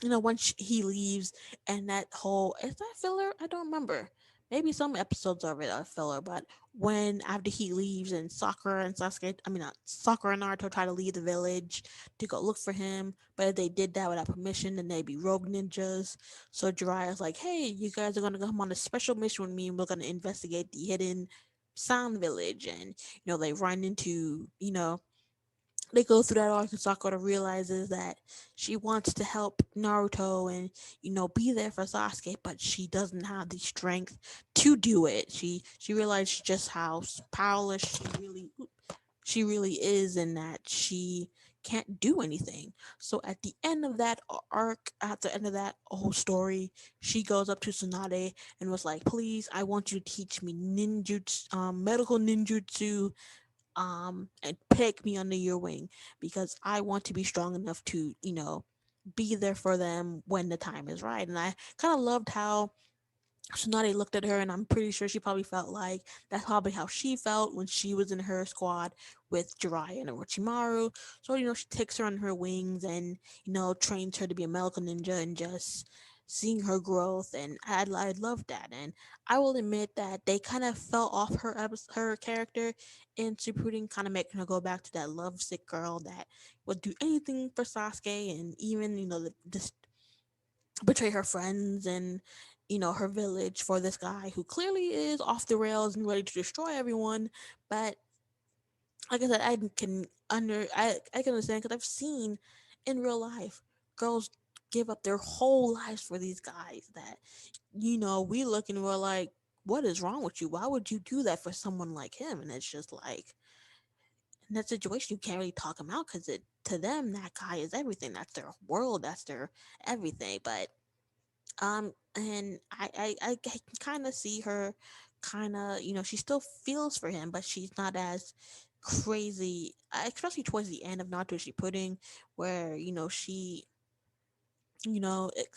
once he leaves, and that whole, is that filler? I don't remember. Maybe some episodes of it are filler, but when after he leaves and Sakura and Sasuke, I mean, not Sakura and Naruto try to leave the village to go look for him, but if they did that without permission, then they'd be rogue ninjas. So Jiraiya's like, hey, you guys are gonna come on a special mission with me, and we're gonna investigate the hidden Sound Village. And they run into they go through that arc, and Sakura realizes that she wants to help Naruto and be there for Sasuke, but she doesn't have the strength to do it. She realized just how powerless she really is, and that she can't do anything. So at the end of that arc, at the end of that whole story, she goes up to Tsunade and was like, "Please, I want you to teach me ninjutsu, medical ninjutsu, and pick me under your wing, because I want to be strong enough to, be there for them when the time is right." And I kind of loved how Tsunade looked at her, and I'm pretty sure she probably felt like that's probably how she felt when she was in her squad with Jiraiya and Orochimaru. So, she takes her on her wings and, trains her to be a medical ninja, and just seeing her growth. And I love that. And I will admit that they kind of fell off her character in Shippuden, kind of making her go back to that lovesick girl that would do anything for Sasuke, and even, the betray her friends and her village for this guy who clearly is off the rails and ready to destroy everyone. But like I said, I can understand, because I've seen in real life girls give up their whole lives for these guys that we look and we're like, what is wrong with you? Why would you do that for someone like him? And it's just like, in that situation, you can't really talk him out, because it to them, that guy is everything. That's their world, that's their everything. But and I can kind of see her, kind of, she still feels for him, but she's not as crazy, especially towards the end of Naruto Shippuden, where she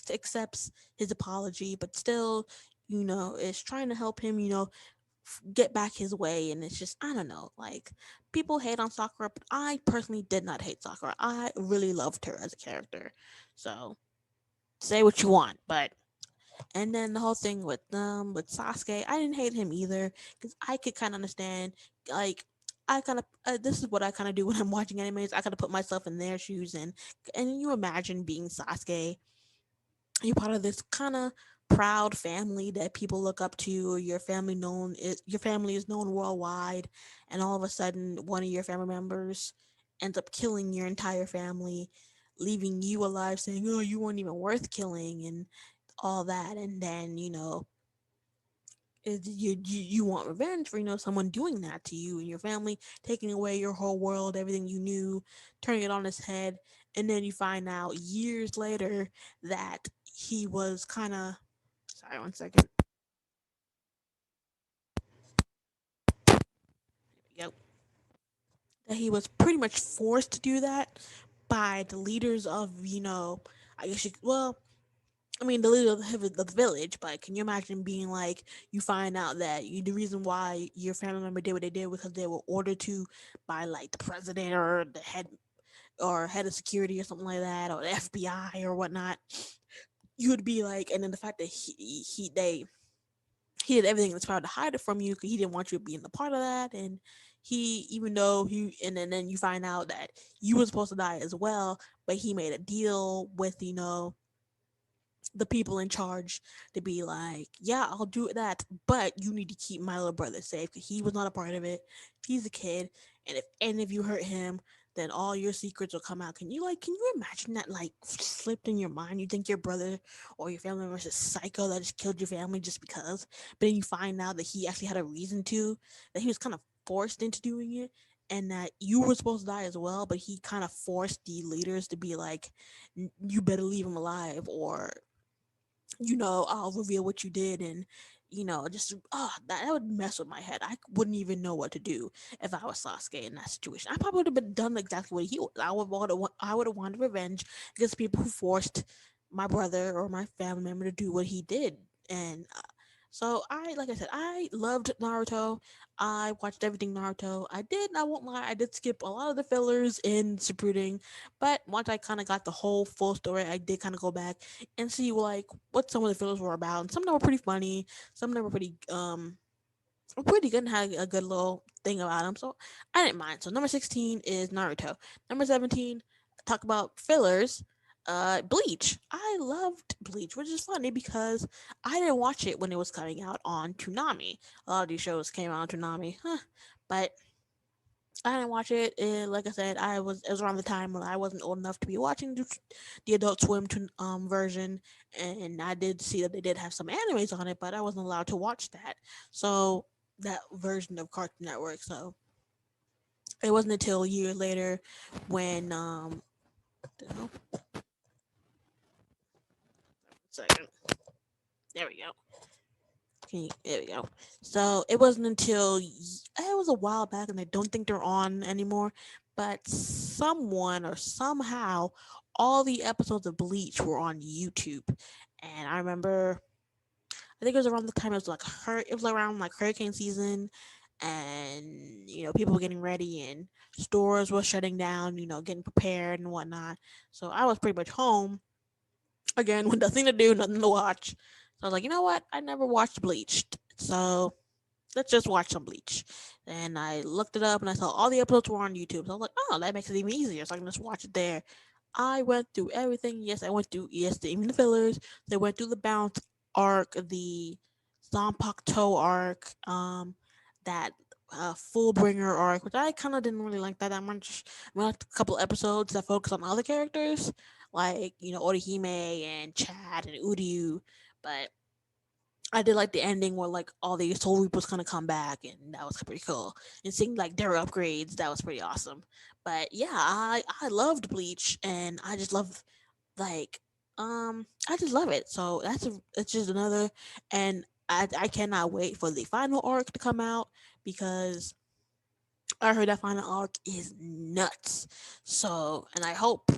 accepts his apology, but still is trying to help him, get back his way, and it's just I don't know. Like people hate on Sakura, but I personally did not hate Sakura. I really loved her as a character. So say what you want, but and then the whole thing with Sasuke, I didn't hate him either because I could kind of understand. Like I kind of this is what I kind of do when I'm watching animes. I kind of put myself in their shoes, and you imagine being Sasuke. You're part of this kind of proud family that people look up to. Your family is known worldwide, and all of a sudden, one of your family members ends up killing your entire family, leaving you alive, saying, "Oh, you weren't even worth killing," and all that. And then you want revenge for someone doing that to you and your family, taking away your whole world, everything you knew, turning it on its head, and then you find out years later that he was kind of sorry, one second. Yep. That he was pretty much forced to do that by the leaders of I guess well, I mean, the leader of the village, but can you imagine being like, you find out that the reason why your family member did what they did because they were ordered to by like the president or the head of security or something like that, or the FBI or whatnot. You would be like, and then the fact that he did everything in his power to hide it from you because he didn't want you to be in the part of that, and he even though he and then you find out that you were supposed to die as well, but he made a deal with the people in charge to be like, yeah, I'll do that, but you need to keep my little brother safe because he was not a part of it. He's a kid, and if any of you hurt him, then all your secrets will come out. Can you imagine that like slipped in your mind? You think your brother or your family member is a psycho that just killed your family just because, but then you find out that he actually had a reason to, that he was kind of forced into doing it, and that you were supposed to die as well, but he kind of forced the leaders to be like, you better leave him alive or I'll reveal what you did, and just that would mess with my head. I wouldn't even know what to do if I was Sasuke in that situation. I probably would have been done exactly what he. I would have wanted revenge against people who forced my brother or my family member to do what he did, and so like I said, I loved Naruto. I watched everything Naruto. I won't lie, I did skip a lot of the fillers in Shippuden, but once I kind of got the whole full story, I did kind of go back and see like what some of the fillers were about. And some of them were pretty funny. Some of them were pretty good and had a good little thing about them. So I didn't mind. So number 16 is Naruto. Number 17, talk about fillers. Bleach. I loved Bleach, which is funny because I didn't watch it when it was coming out on Toonami. A lot of these shows came out on Toonami, but I didn't watch it. And like I said, it was around the time when I wasn't old enough to be watching the Adult Swim version, and I did see that they did have some animes on it, but I wasn't allowed to watch that. So that version of Cartoon Network. So it wasn't until years later when no, second, there we go. There we go. So it wasn't until it was a while back, and I don't think they're on anymore. But someone or somehow, all the episodes of Bleach were on YouTube, and I remember. I think it was around the time it was like it was around like hurricane season, and people were getting ready and stores were shutting down. Getting prepared and whatnot. So I was pretty much home again with nothing to do, nothing to watch. So I was like, you know what? I never watched Bleach, so let's just watch some Bleach. And I looked it up and I saw all the episodes were on YouTube. So I was like, oh, that makes it even easier. So I can just watch it there. I went through everything. Yes, I went through even the fillers. They went through the Bounce arc, the Zanpakuto arc, that Fullbringer arc, which I kind of didn't really like that much. I liked a couple episodes that focus on other characters, like Orihime and Chad and Uryu, but I did like the ending where like all the Soul Reapers kind of come back, and that was pretty cool. And seeing like their upgrades, that was pretty awesome. But yeah, I loved Bleach, and I just love like I just love it. So it's just another, and I cannot wait for the final arc to come out because I heard that final arc is nuts. So and I hope.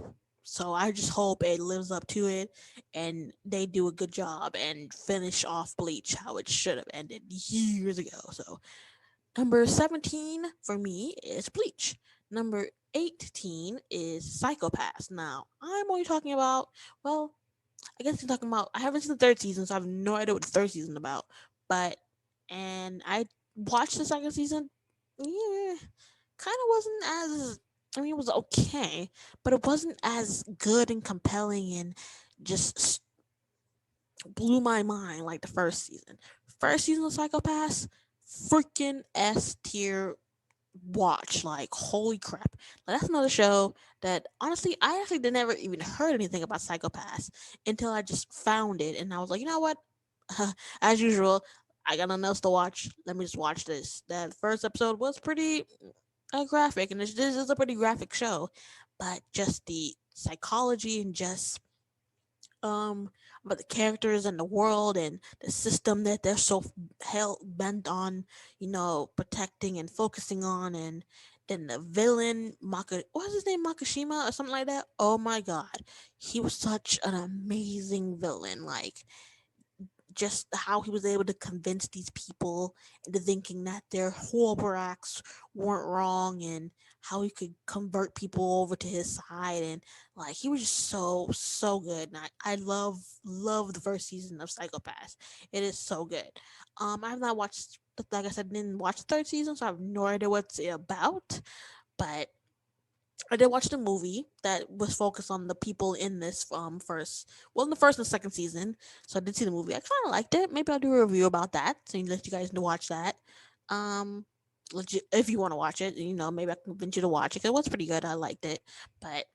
So I just hope it lives up to it and they do a good job and finish off Bleach how it should have ended years ago. So number 17 for me is Bleach. Number 18 is Psychopaths. Now, I'm only talking about, well, I guess you're talking about, I haven't seen the third season, so I have no idea what the third season is about. But, and I watched the second season. Yeah, kind of wasn't as, I mean, it was okay, but it wasn't as good and compelling and just blew my mind like the first season. First season of Psychopaths, freaking S tier watch. Like, holy crap. Like, that's another show that honestly, I actually did never even heard anything about Psychopaths until I just found it. And I was like, you know what? As usual, I got nothing else to watch. Let me just watch this. That first episode was pretty graphic, and this is a pretty graphic show. But just the psychology and just um about the characters and the world and the system that they're so hell bent on, protecting and focusing on. And then the villain what was his name, Makashima or something like that. Oh my god, he was such an amazing villain. Like, just how he was able to convince these people into thinking that their horrible acts weren't wrong, and how he could convert people over to his side. And like, he was just so good. And I love the first season of Psychopaths. It is so good. I have not watched, like I said, didn't watch the third season, so I have no idea what's it about. But I did watch the movie that was focused on the people in this first, well, in the first and second season. So I did see the movie. I kind of liked it. Maybe I'll do a review about that. So you let you guys know watch that. Um, legit, if you want to watch it, maybe I can convince you to watch it. 'Cause it was pretty good. I liked it. But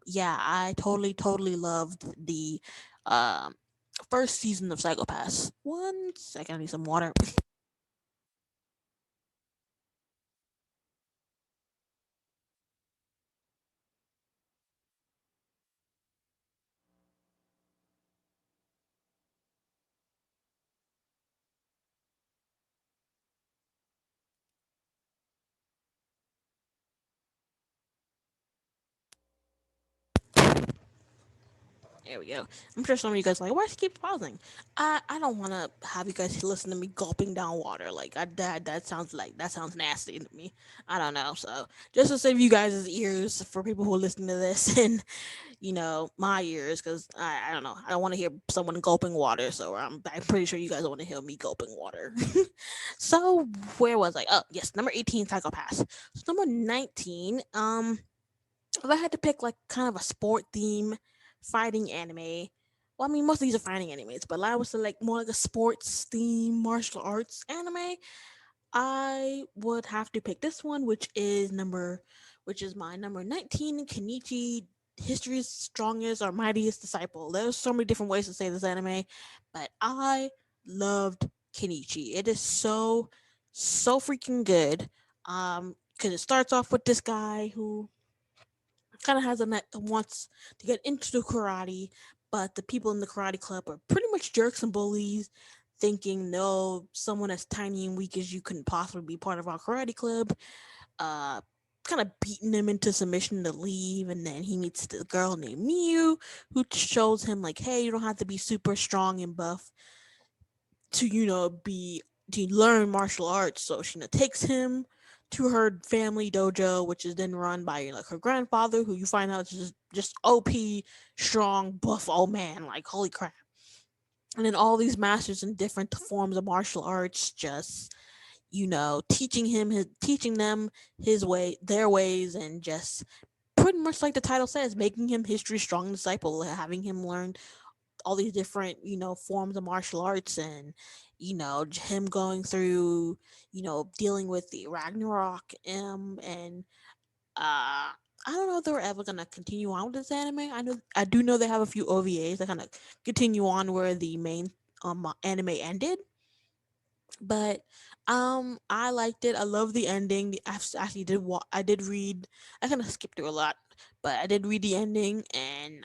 yeah, I totally loved the um first season of Psychopaths. One second, I need some water. There we go. I'm sure some of you guys are like, why does he keep pausing? I don't want to have you guys listen to me gulping down water. Like, that sounds nasty to me. I don't know. So just to save you guys' ears for people who listen to this, and my ears, because I don't know. I don't want to hear someone gulping water. So I'm pretty sure you guys don't want to hear me gulping water. So where was I? Oh yes, number 18, Psychopaths. So number 19. If I had to pick like kind of a sport theme fighting anime, well, I mean, most of these are fighting animes, but if I was to like more like a sports theme martial arts anime, I would have to pick this one, which is my number 19, Kenichi, History's Strongest or Mightiest Disciple. There's so many different ways to say this anime, but I loved Kenichi. It is so freaking good. Because it starts off with this guy who kind of has wants to get into the karate, but the people in the karate club are pretty much jerks and bullies, thinking no, someone as tiny and weak as you couldn't possibly be part of our karate club. Uh, Kind of beating him into submission to leave, and then he meets the girl named Miu, who shows him like, hey, you don't have to be super strong and buff to be to learn martial arts. So she takes him to her family dojo, which is then run by like her grandfather, who you find out is just OP, strong, buff old man. Like, holy crap! And then all these masters in different forms of martial arts, just teaching them his way, their ways, and just pretty much like the title says, making him history's strong disciple, having him learn all these different forms of martial arts. And him going through dealing with the Ragnarok, and I don't know if they're ever gonna continue on with this anime. I do know they have a few OVAs that kind of continue on where the main anime ended. But I liked it. I love the ending. Actually I did read. I kind of skipped through a lot, but I did read the ending. And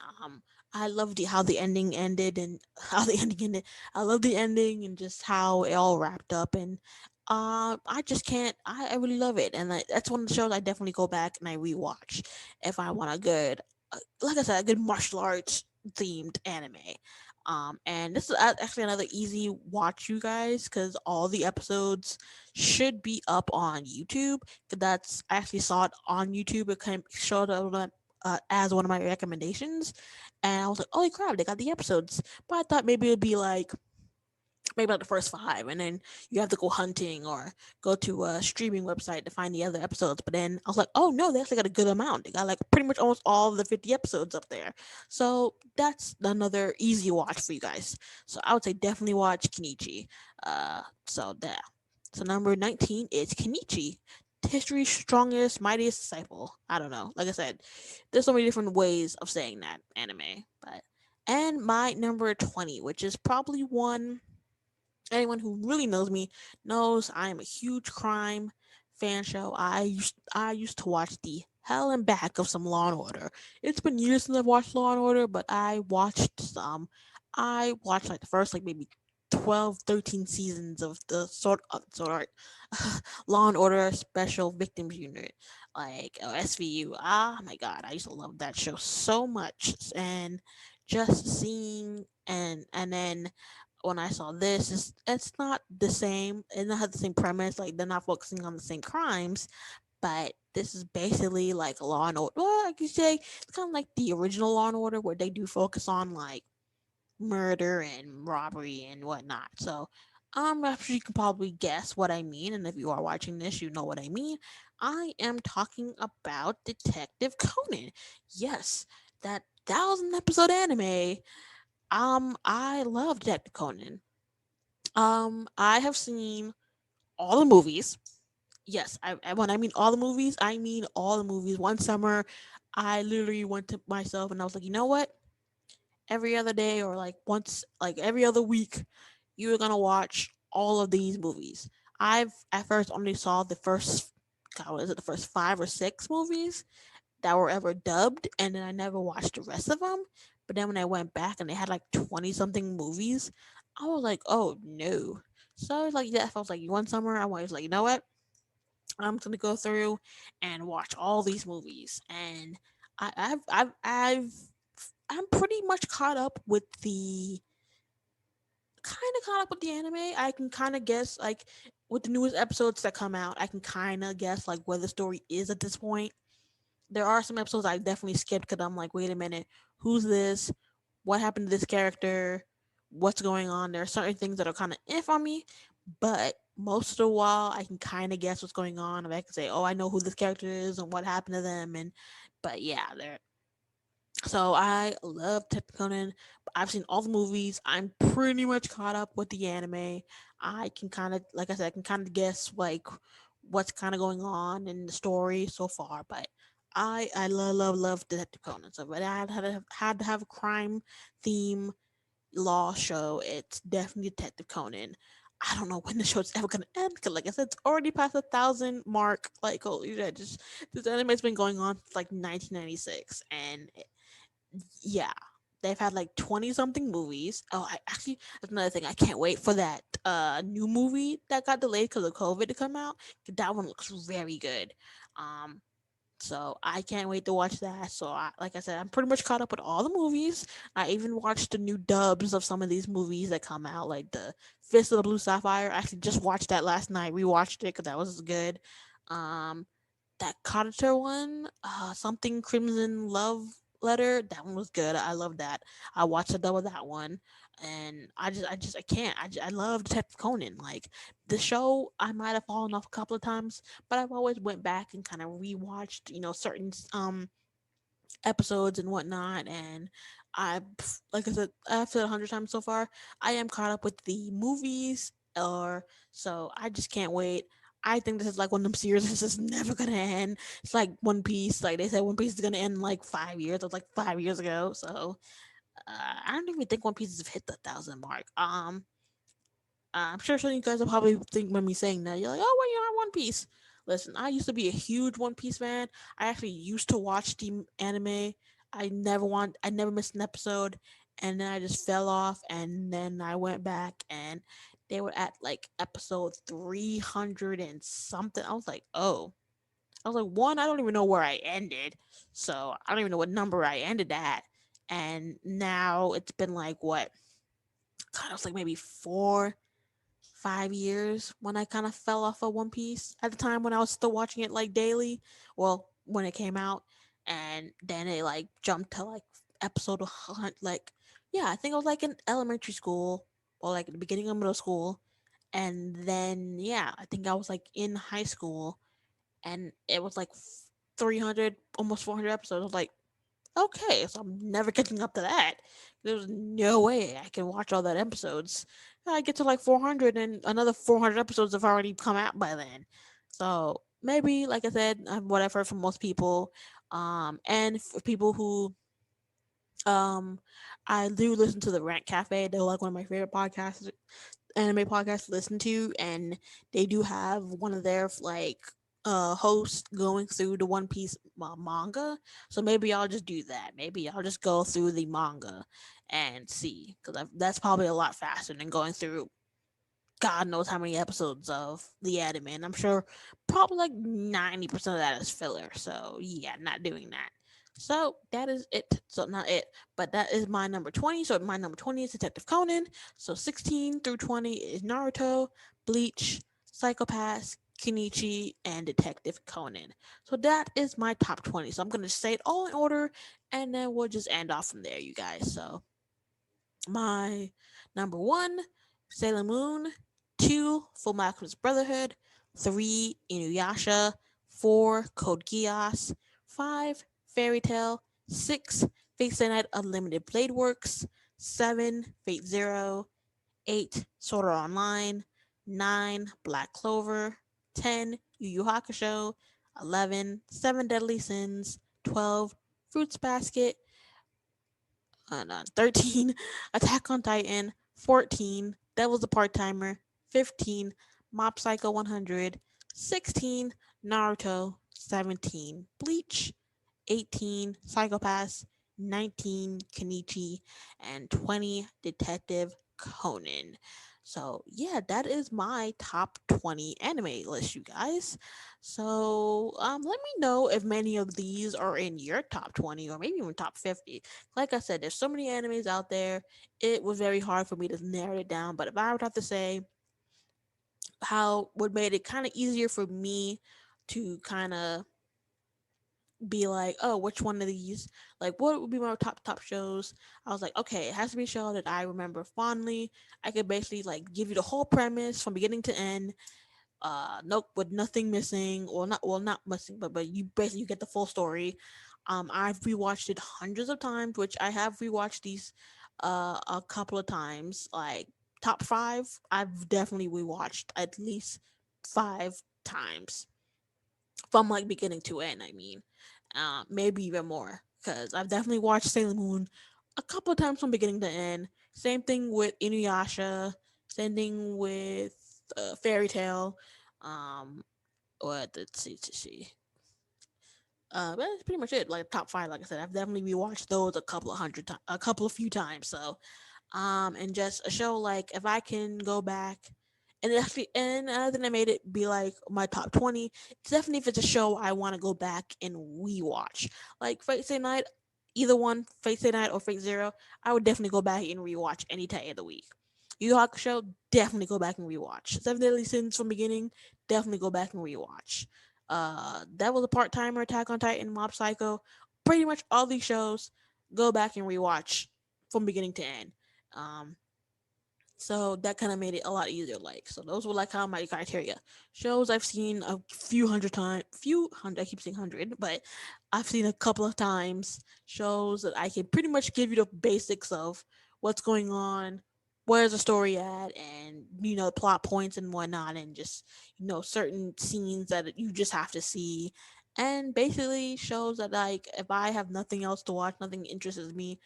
I loved how the ending ended, and how the ending ended. I love the ending and just how it all wrapped up. And I just can't. I really love it, and that's one of the shows I definitely go back and I rewatch if I want a good. like I said, a good martial arts themed anime. And this is actually another easy watch, you guys, because all the episodes should be up on YouTube. 'Cause that's I actually saw it on YouTube. It kind of showed up as one of my recommendations, and I was like, "Holy crap, they got the episodes!" But I thought maybe it'd be like maybe like the first five, and then you have to go hunting or go to a streaming website to find the other episodes. But then I was like, oh no, they actually got a good amount. They got like pretty much almost all of the 50 episodes up there. So that's another easy watch for you guys. So I would say definitely watch Kenichi. So there. So number 19 is Kenichi, history's strongest, mightiest disciple. I don't know. Like I said, there's so many different ways of saying that anime, but and my number 20, which is probably one anyone who really knows me knows I am a huge crime fan show. I used to watch the hell and back of some Law and Order. It's been years since I've watched Law and Order, but I watched some. I watched like the first like maybe 12, 13 seasons of the sort Law and Order Special Victims Unit, like SVU. Ah, my God, I used to love that show so much, and just seeing and then when I saw this, it's not the same. It doesn't have the same premise. Like they're not focusing on the same crimes, but this is basically like a Law and Order. Well, I could say it's kind of like the original Law and Order, where they do focus on like murder and robbery and whatnot. So, I'm sure you can probably guess what I mean, and if you are watching this, you know what I mean. I am talking about Detective Conan. Yes, that 1,000 episode anime. I love Detective Conan. I have seen all the movies. Yes, when I mean all the movies, I mean all the movies. One summer, I literally went to myself and I was like, you know what? Every other day or like once, like every other week, you're gonna watch all of these movies. I've at first only saw the first, God, what is it, the first 5 or 6 movies that were ever dubbed, and then I never watched the rest of them. But then when I went back and they had like 20 something movies, I was like, oh no. So I was like, yeah, I was like, one summer, I was like, you know what? I'm gonna go through and watch all these movies, and I'm pretty much caught up with the anime. I can kind of guess like with the newest episodes that come out, I can kind of guess like where the story is at this point. There are some episodes I definitely skipped because I'm like, wait a minute, who's this? What happened to this character? What's going on? There are certain things that are kind of if on me, but most of the while I can kind of guess what's going on. And I can say, oh, I know who this character is and what happened to them. And but yeah, there so I love Detective Conan. I've seen all the movies. I'm pretty much caught up with the anime. I can kind of, like I said, I can kind of guess like what's kind of going on in the story so far. But I love Detective Conan. So, but I had to have a crime theme law show. It's definitely Detective Conan. I don't know when the show's ever gonna end because, like I said, it's already past 1,000 mark. Like, holy shit, just this anime's been going on since like 1996, and yeah, they've had like 20 something movies. Oh, I actually that's another thing. I can't wait for that new movie that got delayed because of COVID to come out. 'Cause that one looks very good. Um so I can't wait to watch that. So like I said, I'm pretty much caught up with all the movies. I even watched the new dubs of some of these movies that come out, like the Fist of the Blue Sapphire. I actually just watched that last night. Rewatched it because that was good. Um, that Carter one, something Crimson Love Letter. That one was good. I love that. I watched the double that one, and I can't. I love Detective Conan. Like the show, I might have fallen off a couple of times, but I've always went back and kind of rewatched, certain episodes and whatnot. And like I said, I've said 100 times so far, I am caught up with the movies, or so I just can't wait. I think this is like one of them series that's just never gonna end. It's like One Piece. Like they said, One Piece is gonna end in like 5 years. It was like 5 years ago. So I don't even think One Piece has hit the 1,000 mark. I'm sure some of you guys will probably think when me saying that, you're like, oh, well, you're on One Piece. Listen, I used to be a huge One Piece fan. I actually used to watch the anime. I never missed an episode, and then I just fell off, and then I went back, and they were at like episode 300 and something. I was like, oh. I was like, one, I don't even know where I ended. So I don't even know what number I ended at. And now it's been like what? God, it was like maybe 4, 5 years when I kind of fell off of One Piece at the time when I was still watching it like daily. Well, when it came out, and then it like jumped to like episode like yeah, I think I was like in elementary school or like at the beginning of middle school, and then yeah, I think I was like in high school, and it was like 300, almost 400 episodes. I was like, okay, so I'm never catching up to that. There's no way I can watch all that episodes. I get to like 400 and another 400 episodes have already come out by then. So maybe, like I said, what I've heard from most people, and for people who, um, I do listen to the Rant Cafe. They're like one of my favorite podcasts, anime podcast to listen to, and they do have one of their like hosts going through the One Piece manga. So maybe I'll just do that. Maybe I'll just go through the manga and see, because that's probably a lot faster than going through God knows how many episodes of the anime, and I'm sure probably like 90% of that is filler. So yeah, not doing that. So that is it. So not it, but that is my number 20. So my number 20 is Detective Conan. So 16 through 20 is Naruto, Bleach, Psychopaths, Kenichi, and Detective Conan. So that is my top 20. So I'm gonna say it all in order, and then we'll just end off from there, you guys. So my number one, Sailor Moon. Two, Full Alchemist Brotherhood. Three, Inuyasha. Four, Code Geass. Five, Fairy Tail. Six, Fate Stay Night Unlimited Blade Works. Seven, Fate Zero. Eight, Sword Art Online. Nine, Black Clover. 10, Yu Yu Hakusho. 11, Seven Deadly Sins. 12, Fruits Basket. 13, Attack on Titan. 14, Devil's a Part Timer. 15, Mob Psycho 100. 16, Naruto. 17, Bleach. 18, Psychopaths. 19, Kenichi. And 20, Detective Conan. So, yeah, that is my top 20 anime list, you guys. So, let me know if many of these are in your top 20 or maybe even top 50. Like I said, there's so many animes out there. It was very hard for me to narrow it down, but if I would have to say how what made it kind of easier for me to kind of be like, oh, which one of these, like, what would be my top shows? I was like, okay, it has to be a show that I remember fondly. I could basically like give you the whole premise from beginning to end, no, with nothing missing, or not, well, not missing, but you basically you get the full story. I've rewatched it hundreds of times, which I have rewatched these a couple of times. Like top five, I've definitely rewatched at least 5 times from like beginning to end. I mean, maybe even more, because I've definitely watched Sailor Moon a couple of times from beginning to end. Same thing with Inuyasha. Same thing with Fairy Tale. Um, let's see. But that's pretty much it. Like top five, like I said, I've definitely rewatched those a couple of a couple of few times. So, and just a show like if I can go back, and actually, and another thing that made it be like my top 20, it's definitely if it's a show I want to go back and rewatch, like Fate Stay Night, either one, Fate Stay Night or Fate Zero, I would definitely go back and rewatch any day of the week. Yu Yu Hakusho, definitely go back and rewatch. Seven Deadly Sins from beginning, definitely go back and rewatch. Devil the Part Timer, Attack on Titan, Mob Psycho, pretty much all these shows, go back and rewatch from beginning to end. Um, so that kind of made it a lot easier. Like, so those were like kind of my criteria. Shows I've seen a few hundred times, few hundred. I keep saying hundred, but I've seen a couple of times. Shows that I can pretty much give you the basics of what's going on, where's the story at, and plot points and whatnot, and just certain scenes that you just have to see. And basically shows that like if I have nothing else to watch, nothing interests me,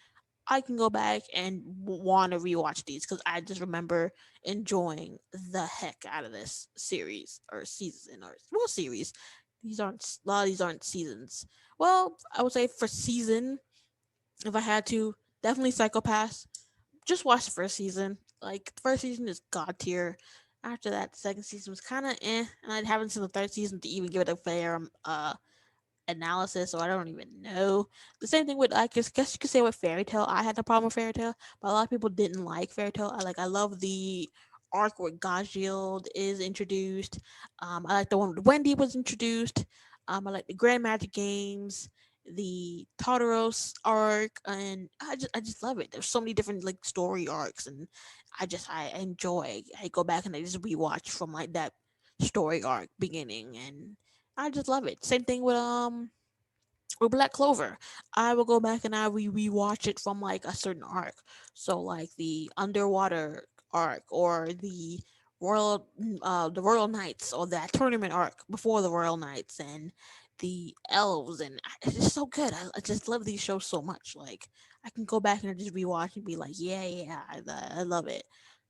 I can go back and want to rewatch these because I just remember enjoying the heck out of this series or season or well series. These aren't a lot of these aren't seasons. Well, I would say for season, if I had to, definitely Psychopaths. Just watch the first season. Like the first season is god tier. After that, the second season was kind of and I haven't seen the third season to even give it a fair analysis, so I don't even know. The same thing with I guess you could say with Fairy Tale. I had no problem with Fairy Tale, but a lot of people didn't like Fairy Tale. I love the arc where Gajild is introduced. I like the one with Wendy was introduced. I like the Grand Magic Games, the Tartaros arc, and I just love it. There's so many different like story arcs, and I enjoy. I go back and I just rewatch from like that story arc beginning, and I just love it. Same thing with Black Clover. I will go back and I rewatch it from like a certain arc. So like the underwater arc or the Royal Knights or that tournament arc before the Royal Knights and the elves and it's just so good. I just love these shows so much. Like I can go back and just rewatch and be like, yeah, I love it.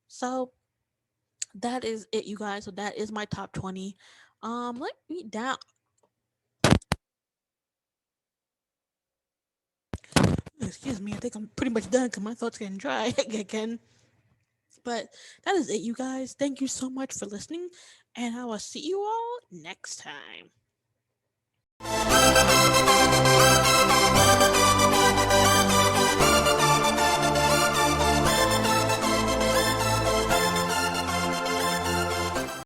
So that is it, you guys. So that is my top 20. Let me down. Excuse me, I think I'm pretty much done because my throat's getting dry again. But that is it, you guys. Thank you so much for listening, and I will see you all next time.